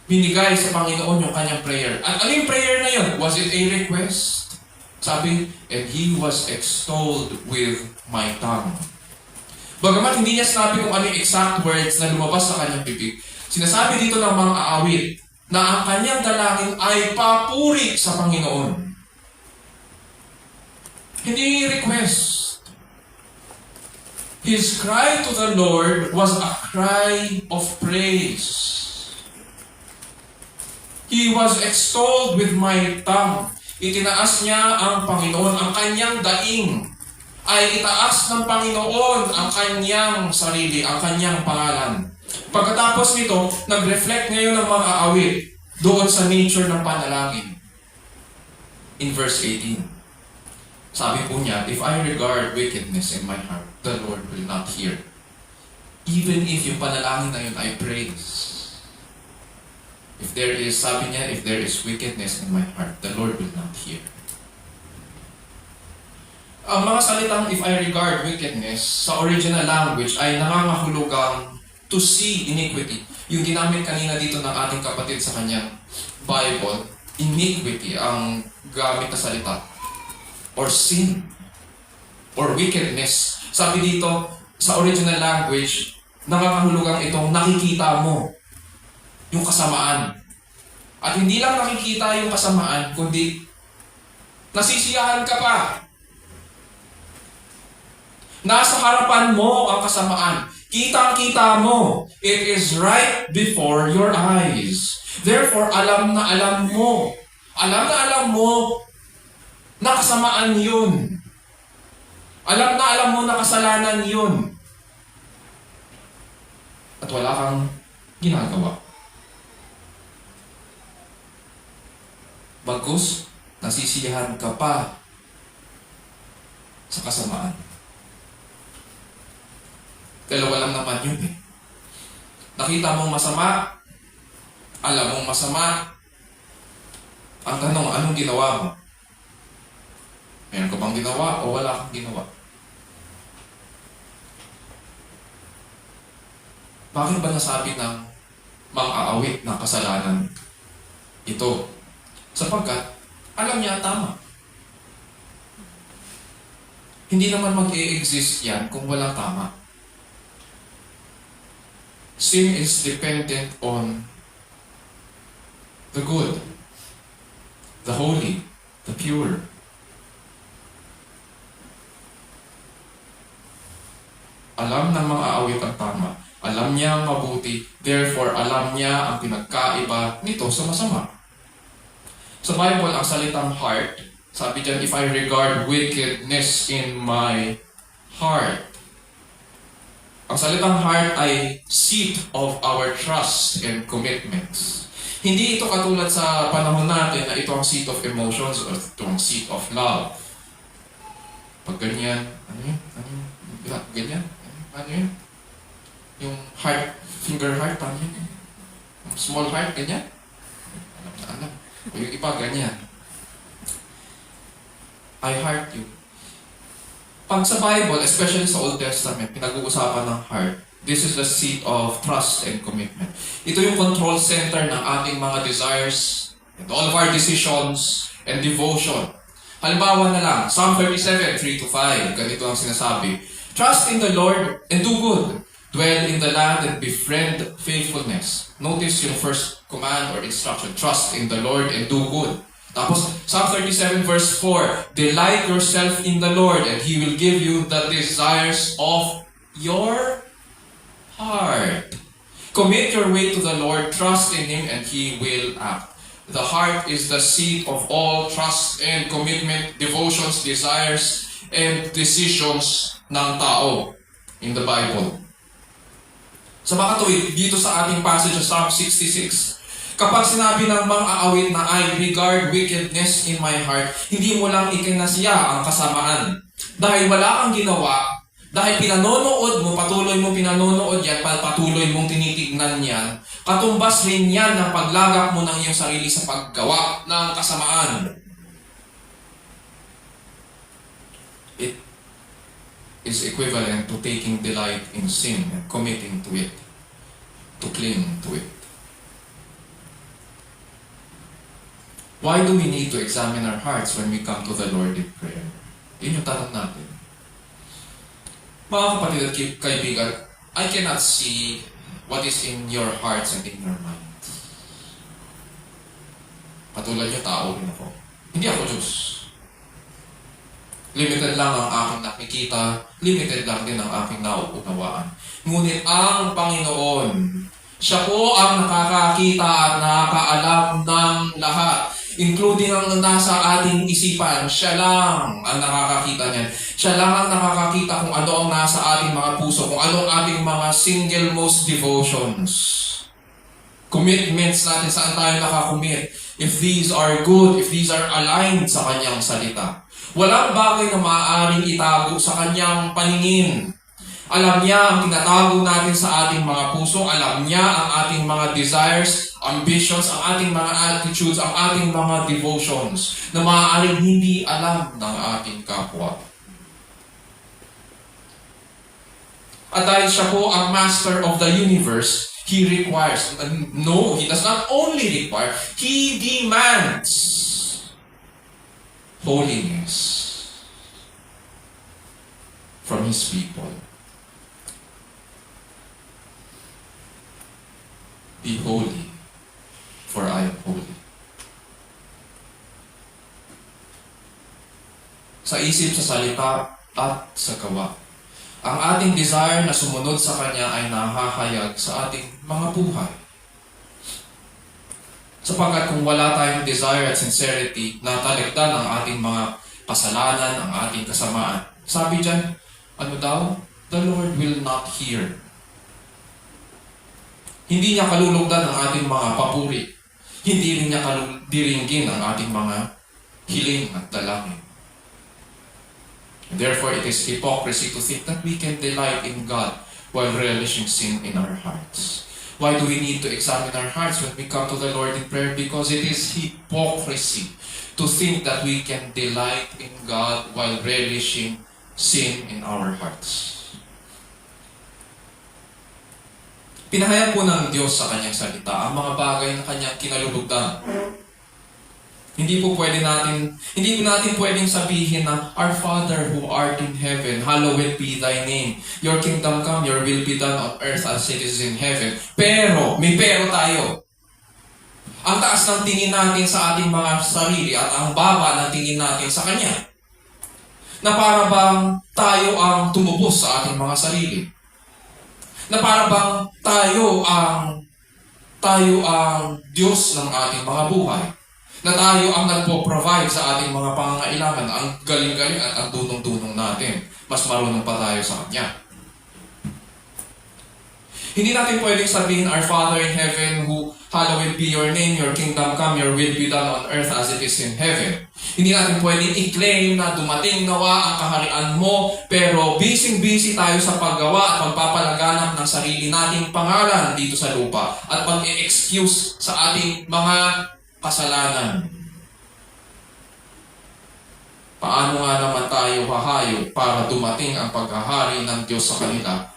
binigay sa Panginoon yung kanyang prayer. At ano yung prayer na yun? Was it a request? Sabi, and He was extolled with my tongue. Bagamat hindi niya sinabi kung ano yung exact words na lumabas sa kanyang bibig, sinasabi dito ng mga aawit na ang kanyang dalangin ay papuri sa Panginoon. Hindi request. His cry to the Lord was a cry of praise. He was extolled with my tongue. Itinaas niya ang Panginoon, ang kanyang daing. Ay itaas ng Panginoon ang kanyang sarili, ang kanyang pangalan. Pagkatapos nito, nag-reflect ngayon ang mga awit doon sa nature ng panalangin. In verse 18, sabi po niya, if I regard wickedness in my heart, the Lord will not hear. Even if yung panalangin na yun ay praise. If there is, sabi niya, if there is wickedness in my heart, the Lord will not hear. Ang mga salitang if I regard wickedness sa original language ay nangangahulugang to see iniquity. Yung ginamit kanina dito ng ating kapatid sa kanyang Bible, iniquity ang gamit na salita. Or sin. Or wickedness. Sabi dito, sa original language, nangangahulugang itong nakikita mo yung kasamaan. At hindi lang nakikita yung kasamaan, kundi nasisiyahan ka pa. Nasa harapan mo ang kasamaan. Kitang-kita mo. It is right before your eyes. Therefore, alam na alam mo. Alam na alam mo na kasamaan yun. Alam na alam mo na kasalanan yun. At wala kang ginagawa. Bagkus, nasisiyahan ka pa sa kasamaan. Dalawa lang naman yun eh. Nakita mong masama, alam mong masama, ang tanong, anong ginawa mo? Meron ka bang ginawa o wala kang ginawa? Bakit ba nasabi ng mang-aawit ng kasalanan ito? Sapagkat alam niya tama. Hindi naman mag-e-exist yan kung walang tama. Sin is dependent on the good, the holy, the pure. Alam ng mga awit ang tama. Alam niya ang mabuti. Therefore, alam niya ang pinagkaiba nito sa masama. Sa Bible, ang salitang heart, sabi dyan, if I regard wickedness in my heart. Ang salitang heart ay seat of our trust and commitments. Hindi ito katulad sa panahon natin na ito ang seat of emotions or ito ang seat of love. Pag ganyan, ano yun? Ganyan? Ano yun? Yung heart, finger heart, paano yun? Yung small heart, ganyan? Alam. O yung iba, ganyan. I heart you. Pag sa Bible, especially sa Old Testament, pinag-uusapan ng heart, this is the seat of trust and commitment. Ito yung control center ng ating mga desires and all of our decisions and devotion. Halimbawa na lang, Psalm 37, 3-5, ganito ang sinasabi, trust in the Lord and do good. Dwell in the land and befriend faithfulness. Notice yung first command or instruction, trust in the Lord and do good. Tapos, Psalm 37 verse 4, delight yourself in the Lord and He will give you the desires of your heart. Commit your way to the Lord, trust in Him, and He will act. The heart is the seat of all trust and commitment, devotions, desires, and decisions ng tao in the Bible. Sa mga tuwid, dito sa ating passage sa Psalm 66, kapag sinabi ng mga aawit na I regard wickedness in my heart, hindi mo lang ikinasya ang kasamaan. Dahil wala kang ginawa, dahil pinanonood mo, patuloy mo pinanonood yan, patuloy mong tinitignan yan, katumbas rin yan ng paglagak mo ng iyong sarili sa paggawa ng kasamaan. It is equivalent to taking delight in sin and committing to it, to cling to it. Why do we need to examine our hearts when we come to the Lord in prayer? Yun yung tanong natin. Mga kapatid at kaibigan, I cannot see what is in your hearts and in your minds. Patulad yung tao rin ako. Hindi ako Diyos. Limited lang ang aking nakikita, limited lang din ang aking nauunawaan. Ngunit ang Panginoon, Siya po ang nakakakita at nakakaalam ng lahat, including ang nasa ating isipan. Siya lang ang nakakakita niyan. Siya lang ang nakakakita kung ano ang nasa ating mga puso, kung ano ang ating mga single most devotions. Commitments natin, saan tayo nakakommit. If these are good, if these are aligned sa Kanyang salita. Walang bagay na maaaring itago sa Kanyang paningin. Alam niya ang tinatago natin sa ating mga puso. Alam niya ang ating mga desires, ambitions, ang ating mga attitudes, ang ating mga devotions na maaaring hindi alam ng ating kapwa. At dahil siya po ang master of the universe, He requires, no, He does not only require, He demands holiness from His people. Be holy, for I am holy. Sa isip, sa salita, at sa gawa. Ang ating desire na sumunod sa Kanya ay nahahayag sa ating mga buhay. Sapagkat kung wala tayong desire at sincerity na talikdan ang ating mga kasalanan, ang ating kasamaan, sabi dyan, ano daw? The Lord will not hear. Hindi niya kalulugdan ang ating mga papuri. Hindi rin niya diringgin ang ating mga hiling at dalangin. Therefore, it is hypocrisy to think that we can delight in God while relishing sin in our hearts. Why do we need to examine our hearts when we come to the Lord in prayer? Because it is hypocrisy to think that we can delight in God while relishing sin in our hearts. Pinahayag po ng Diyos sa kanyang salita ang mga bagay na kanyang kinalulugdan. Hindi po natin pwedeng sabihin na, Our Father who art in heaven, hallowed be thy name. Your kingdom come, your will be done on earth as it is in heaven. Pero, may pero tayo. Ang taas ng tingin natin sa ating mga sarili at ang baba ng tingin natin sa Kanya. Na para bang tayo ang tumubos sa ating mga sarili. Na para bang tayo ang Diyos ng ating mga buhay. Na tayo ang nagpo-provide sa ating mga pangangailangan, ang galing-galing at ang tunong-tunong natin. Mas marunong pa tayo sa Kanya. Hindi natin pwedeng sabihin, Our Father in heaven, who hallowed be your name, your kingdom come, your will be done on earth as it is in heaven. Hindi natin pwedeng i-claim na dumating nawa ang kaharian mo, pero busy-busy tayo sa paggawa at pagpapalaganap ng sarili nating pangalan dito sa lupa at pag-i-excuse sa ating mga kasalanan. Paano nga naman tayo hahayo para dumating ang paghahari ng Diyos sa kanila?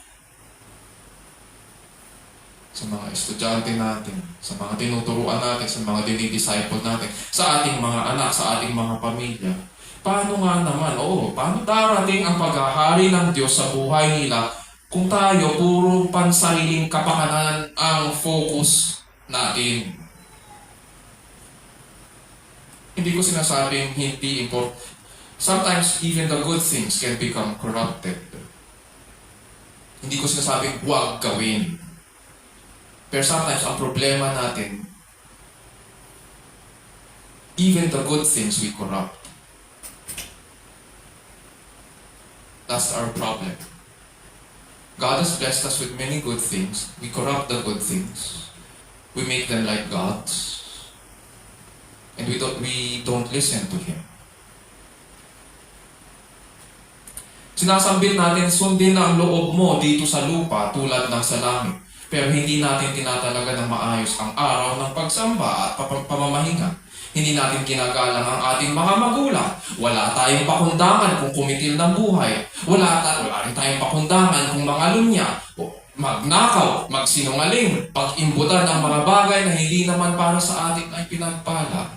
Sa mga estudyante natin, sa mga tinuturuan natin, sa mga dinidisciple natin, sa ating mga anak, sa ating mga pamilya. Paano nga naman, paano darating ang paghahari ng Diyos sa buhay nila kung tayo puro pansariling kapakanan ang focus natin? Hindi ko sinasabing hindi important. Sometimes even the good things can become corrupted. Hindi ko sinasabing huwag gawin. Pero sometimes ang problema natin, even the good things we corrupt. That's our problem. God has blessed us with many good things. We corrupt the good things. We make them like gods. And we don't listen to Him. Sinasambil natin, sundin ang loob mo dito sa lupa tulad ng sa langit. Pero hindi natin tinatalaga ng maayos ang araw ng pagsamba at pamamahinga. Hindi natin ginagalang ang ating mga magulang. Wala tayong pakundangan kung kumitil ng buhay. Wala rin tayong pakundangan kung mga lunya, magnakaw, magsinungaling, pag-imbutan ng mga bagay na hindi naman para sa atin ay pinagpala.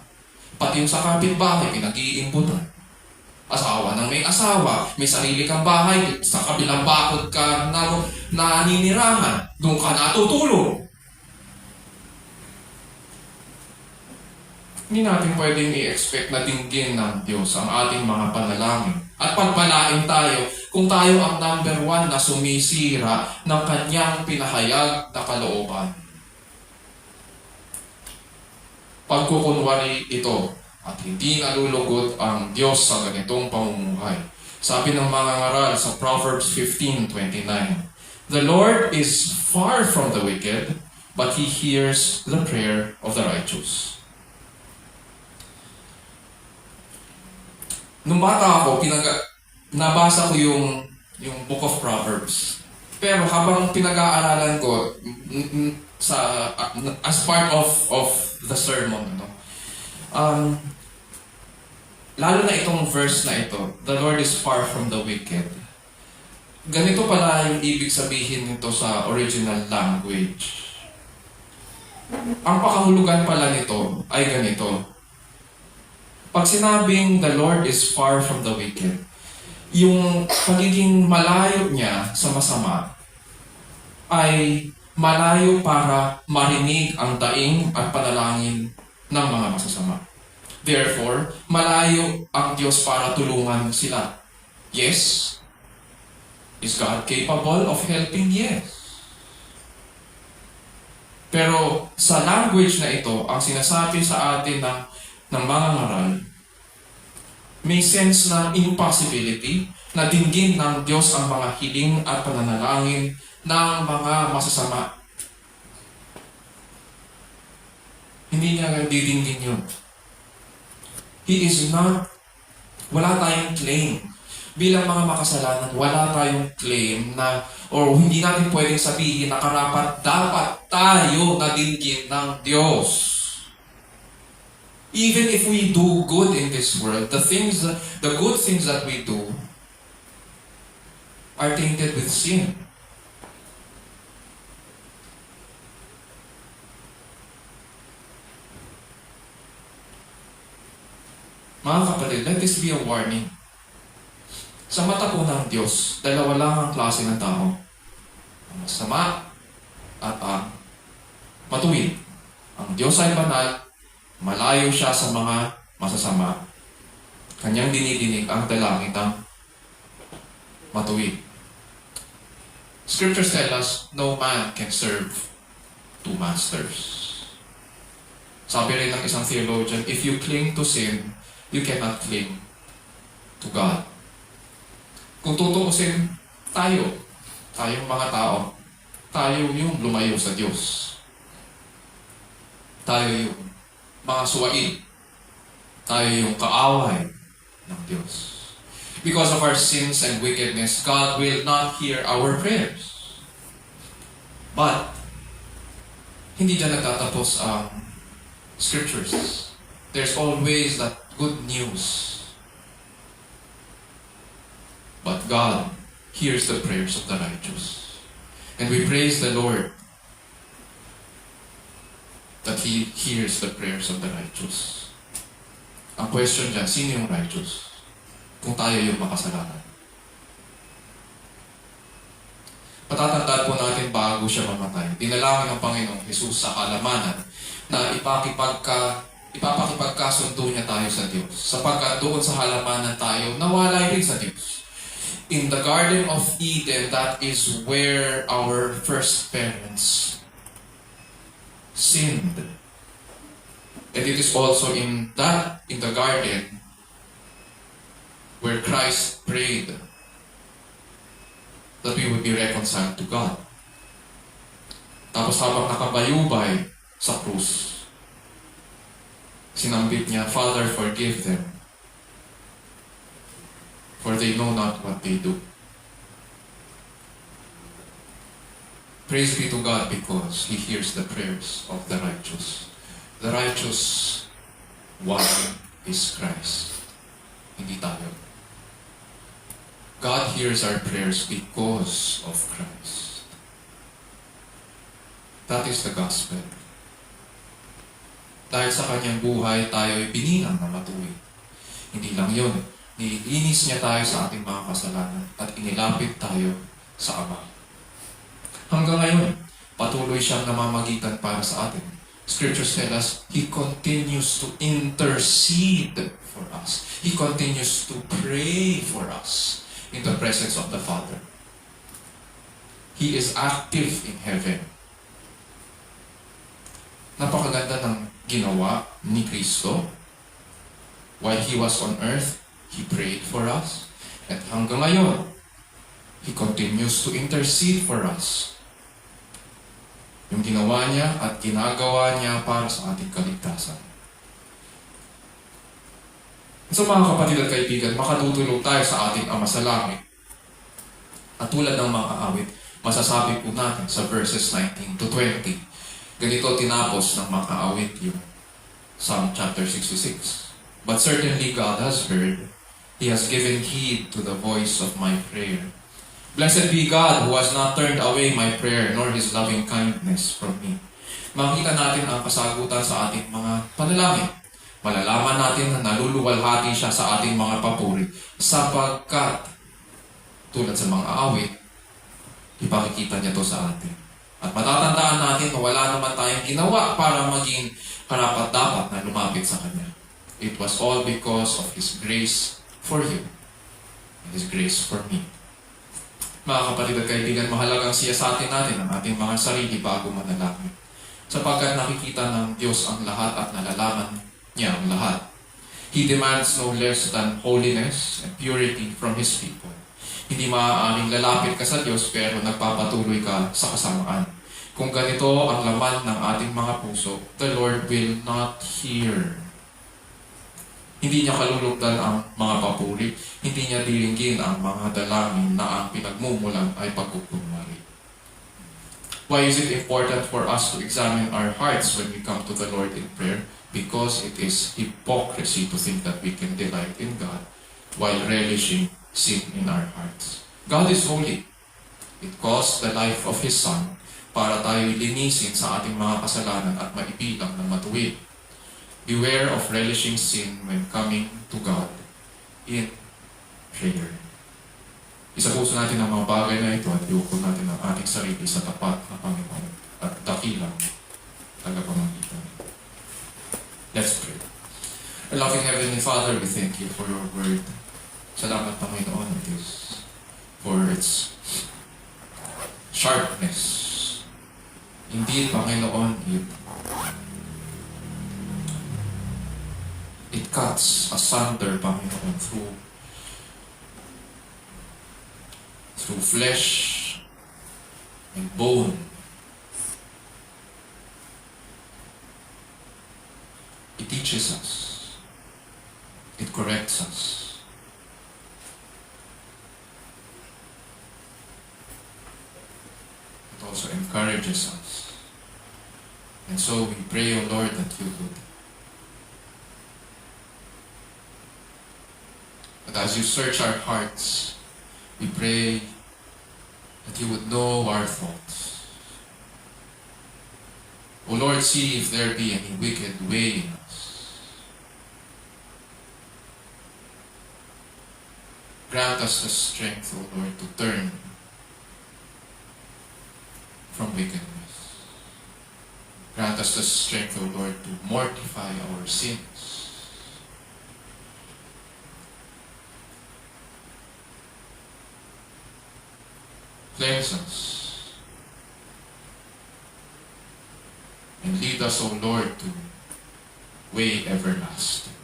Pati yung sa kapitbahay, pinag-iimbutan. Asawa ng may asawa, may sarili kang bahay, sa kabilang bakod ka naninirahan, doon ka natutulog. Hindi natin pwedeng i-expect na dinggin ng Diyos ang ating mga panalangin. At pagpalain tayo kung tayo ang number 1 na sumisira ng Kanyang pinahayag na kalooban. Pagkukunwari ito at hindi nalulugod ang Diyos sa ganitong pamumuhay. Sabi ng mga ngaral sa Proverbs 15:29, The Lord is far from the wicked, but He hears the prayer of the righteous. Nung bata ako, nabasa ko yung Book of Proverbs. Pero habang pinag-aaralan ko as part of the sermon, lalo na itong verse na ito, the Lord is far from the wicked. Ganito pala yung ibig sabihin nito sa original language. Ang pakahulugan pala nito ay ganito. Pag sinabing the Lord is far from the wicked, yung pagiging malayo niya sa masama ay malayo para marinig ang daing at panalangin ng mga masasama. Therefore, malayo ang Diyos para tulungan sila. Yes. Is God capable of helping? Yes. Pero sa language na ito, ang sinasabi sa atin ng mga ngaral, may sense na impossibility na dinggin ng Diyos ang mga hiling at pananalangin ng mga masasama. Hindi niya didinggin yun. He is not, wala tayong claim. bilang mga makasalanan, wala tayong claim na, or hindi natin pwedeng sabihin na karapat dapat tayo nadinggin ng Diyos. Even if we do good in this world, the good things that we do are tainted with sin. Mga kapatid, let this be a warning. Sa mata po ng Diyos, dalawa lang ang klase ng tao. Ang masama at ang matuwid. Ang Diyos ay banal, malayo siya sa mga masasama. Kanyang dinidinig ang dalangin ng matuwid. Scriptures tell us, no man can serve two masters. Sabi rin ng isang theologian, if you cling to sin, you cannot cling to God. Kung tutuusin tayong mga tao, tayo yung lumayo sa Diyos. Tayo yung mga suwain. Tayo yung kaaway ng Diyos. Because of our sins and wickedness, God will not hear our prayers. But, hindi dyan nagtatapos ang scriptures. There's always that good news. But God hears the prayers of the righteous. And we praise the Lord that He hears the prayers of the righteous. Ang question dyan, sino yung righteous? Kung tayo yung makasalanan. Patatandaan po natin bago siya mamatay. Dinalangin ng Panginoong Jesus sa kalamanan na ipapakipagkasundo niya tayo sa Diyos. Sapagkat doon sa halamanan tayo, nawalay rin sa Diyos. In the Garden of Eden, that is where our first parents sinned. And it is also in the garden where Christ prayed that we would be reconciled to God. Tapos habang nakabayubay sa krus, sinambit niya, Father, forgive them, for they know not what they do. Praise be to God because He hears the prayers of the righteous. The righteous one is Christ, hindi tayo. God hears our prayers because of Christ. That is the gospel. Dahil sa kanyang buhay, tayo ay bininang na matuwid. Hindi lang yun. Nilinis niya tayo sa ating mga kasalanan at inilapit tayo sa Ama. Hanggang ngayon, patuloy siyang namamagitan para sa atin. Scriptures tell us, He continues to intercede for us. He continues to pray for us in the presence of the Father. He is active in heaven. Napakaganda ng ginawa ni Kristo. While He was on earth, He prayed for us. At hanggang ngayon, He continues to intercede for us. Yung ginawa niya at ginagawa niya para sa ating kaligtasan. So mga kapatid at kaibigan, makatutulog tayo sa ating Ama sa Langit. At tulad ng mga awit, masasabi po natin sa verses 19 to 20. Ganito tinapos ng mga awit yung Psalm chapter 66. But certainly God has heard. He has given heed to the voice of my prayer. Blessed be God who has not turned away my prayer nor His loving kindness from me. Makita natin ang kasagutan sa ating mga panalangin. Malalaman natin na naluluwalhati siya sa ating mga papuri sapagkat tulad sa mga awit, ipakikita niya to sa atin. At matatandaan natin na wala naman tayong ginawa para maging karapat-dapat na lumapit sa Kanya. It was all because of His grace for you and His grace for me. Mga kapatid at kaibigan, mahalagang siyasatin natin ang ating mga sarili bago manalangin. Sapagkat nakikita ng Diyos ang lahat at nalalaman niya ang lahat. He demands no less than holiness and purity from His people. Hindi maaaring lalapit ka sa Diyos pero nagpapatuloy ka sa kasamaan. Kung ganito ang laman ng ating mga puso, the Lord will not hear Hindi niya kalulugdan ang mga papuri. Hindi niya diringgin ang mga dalangin na ang pinagmumulan ay pagkukunwari. Why is it important for us to examine our hearts when we come to the Lord in prayer? Because it is hypocrisy to think that we can delight in God while relishing sin in our hearts. God is holy. It cost the life of His Son para tayo linisin sa ating mga kasalanan at maibilang ng matuwid. Beware of relishing sin when coming to God in prayer. Isapuso natin ang mga bagay na ito at iukol natin ang ating sarili sa tapat na Panginoon at dakilang tagapamagitan. Let's pray. Our loving Heavenly Father, we thank you for your word. Salamat, Panginoon, it is for its sharpness. Indeed, Panginoon, it cuts asunder, Panginoon, through flesh and bone. It teaches us. It corrects us. It also encourages us. And so we pray, O Lord, that you would. But as you search our hearts, we pray that you would know our thoughts. O Lord, see if there be any wicked way in us. Grant us the strength, O Lord, to turn from wickedness. Grant us the strength, O Lord, to mortify our sins. Cleanse us. And lead us, O Lord, to way everlasting.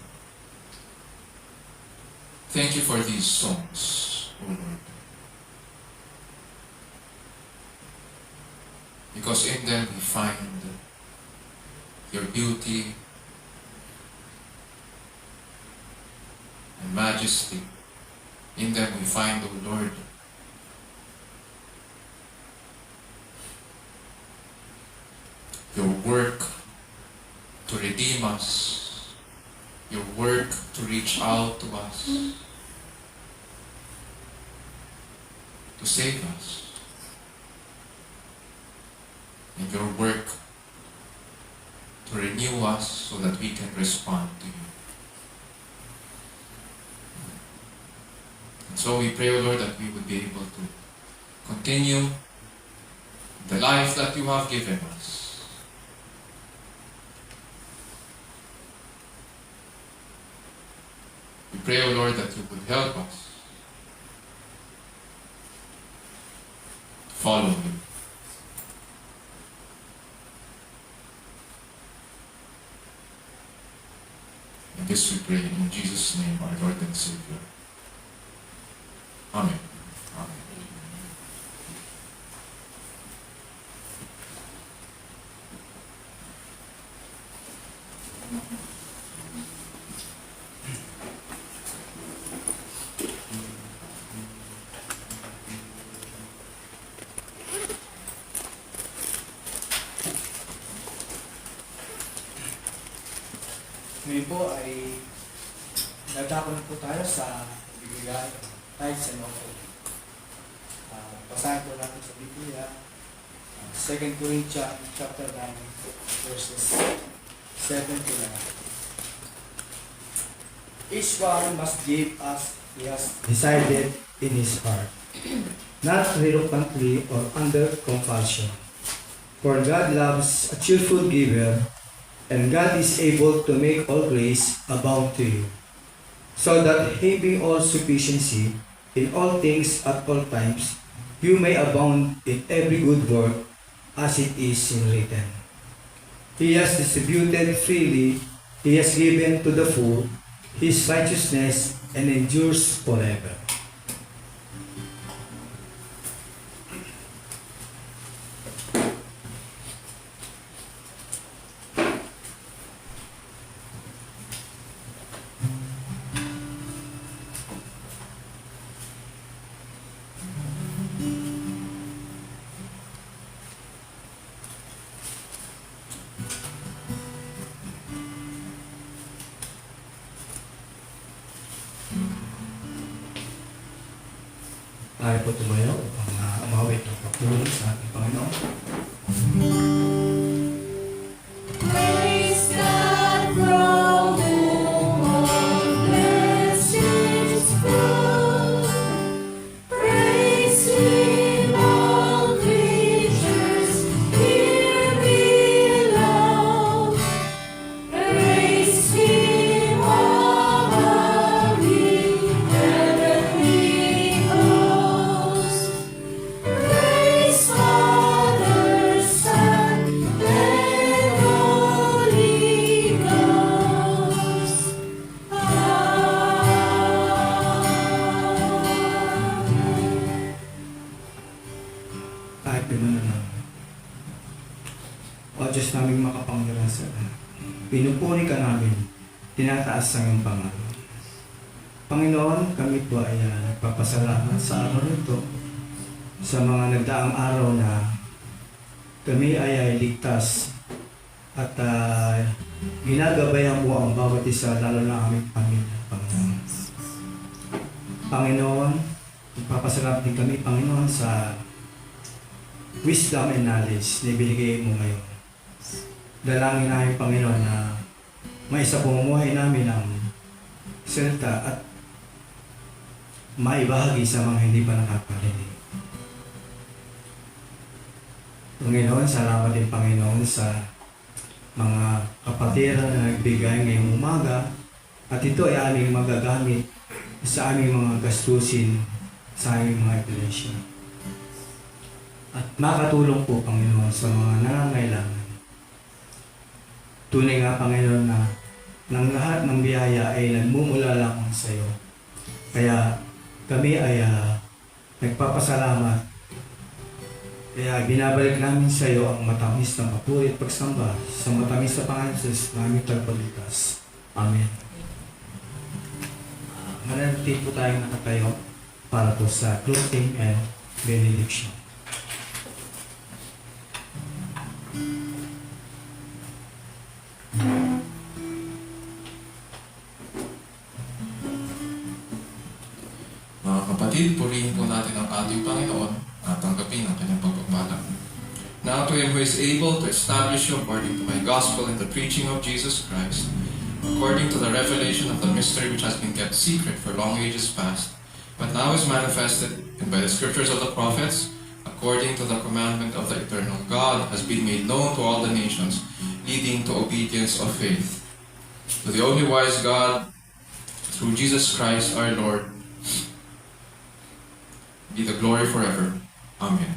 Thank you for these songs, O Lord. Because in them we find your beauty and majesty. In them we find, O Lord, your work to redeem us, your work to reach out to us, to save us, and your work to renew us so that we can respond to you. And so we pray, O Lord, that we would be able to continue the life that you have given us. We pray, O Lord, that you would help us follow you. And this we pray in Jesus' name, our Lord and Savior. Amen. Amen. Ngayon po ay nagtapon po tayo sa bibigay tithes and offering. Basahin po natin sa Biblia, 2 Corinthians chapter 9, verses 7 to 9. Each one must give as he has decided in his heart, not reluctantly or under compulsion. For God loves a cheerful giver, and God is able to make all grace abound to you, so that having all sufficiency in all things at all times, you may abound in every good work, as it is written. He has distributed freely, He has given to the full, His righteousness and endures forever. Tayo po tumayo upang umawit ng pagpulong sa ating Panginoon. Praise God from whom all blessings flow. Praise Him, all creatures here below. Praise Him, all the heavenly hosts. Praise Father, Son, and Holy Ghost. Amen. Kahit gano'n na O Diyos naming makapangyarihan sa pinupuri ka namin, tinataas ang iyong pangalan. Panginoon, kami po ay nagpapasalamat sa araw nito, sa mga nagdaang araw na kami ay ligtas at ginagabayan mo ang bawat isa, lalo na aming pamilya, Panginoon. Panginoon, nagpapasalamat din kami, Panginoon, sa wisdom and knowledge na ibinigay mo ngayon. Dalangin namin, Panginoon, na may isa pumumuhay namin ang salita at maibahagi sa mga hindi pa nakakarinig. Panginoon, salamat din, Panginoon, sa mga kapatiran na nagbigay ngayong umaga at ito ay aming magagamit sa aming mga gastusin sa aming mga iglesia. At makatulong po, Panginoon, sa mga nangangailangan. Tunay nga, Panginoon, na ng lahat ng biyaya ay nagmumula lamang sa iyo. Kaya kami ay nagpapasalamat. Kaya binabalik namin sa iyo ang matamis na papuri at pagsamba sa matamis na Panginoon Jesus na aming tagapagligtas. Amen. Mananatili po tayong nakatayo para po sa closing and benediction. Mga kapatid, purihin po natin ang ating Panginoon at tanggapin ang kanyang pagpapala. Now to Him who is able to establish you according to my gospel and the preaching of Jesus Christ, according to the revelation of the mystery which has been kept secret for long ages past, but now is manifested, and by the scriptures of the prophets, according to the commandment of the eternal God, has been made known to all the nations, leading to obedience of faith. To the only wise God, through Jesus Christ our Lord, be the glory forever. Amen.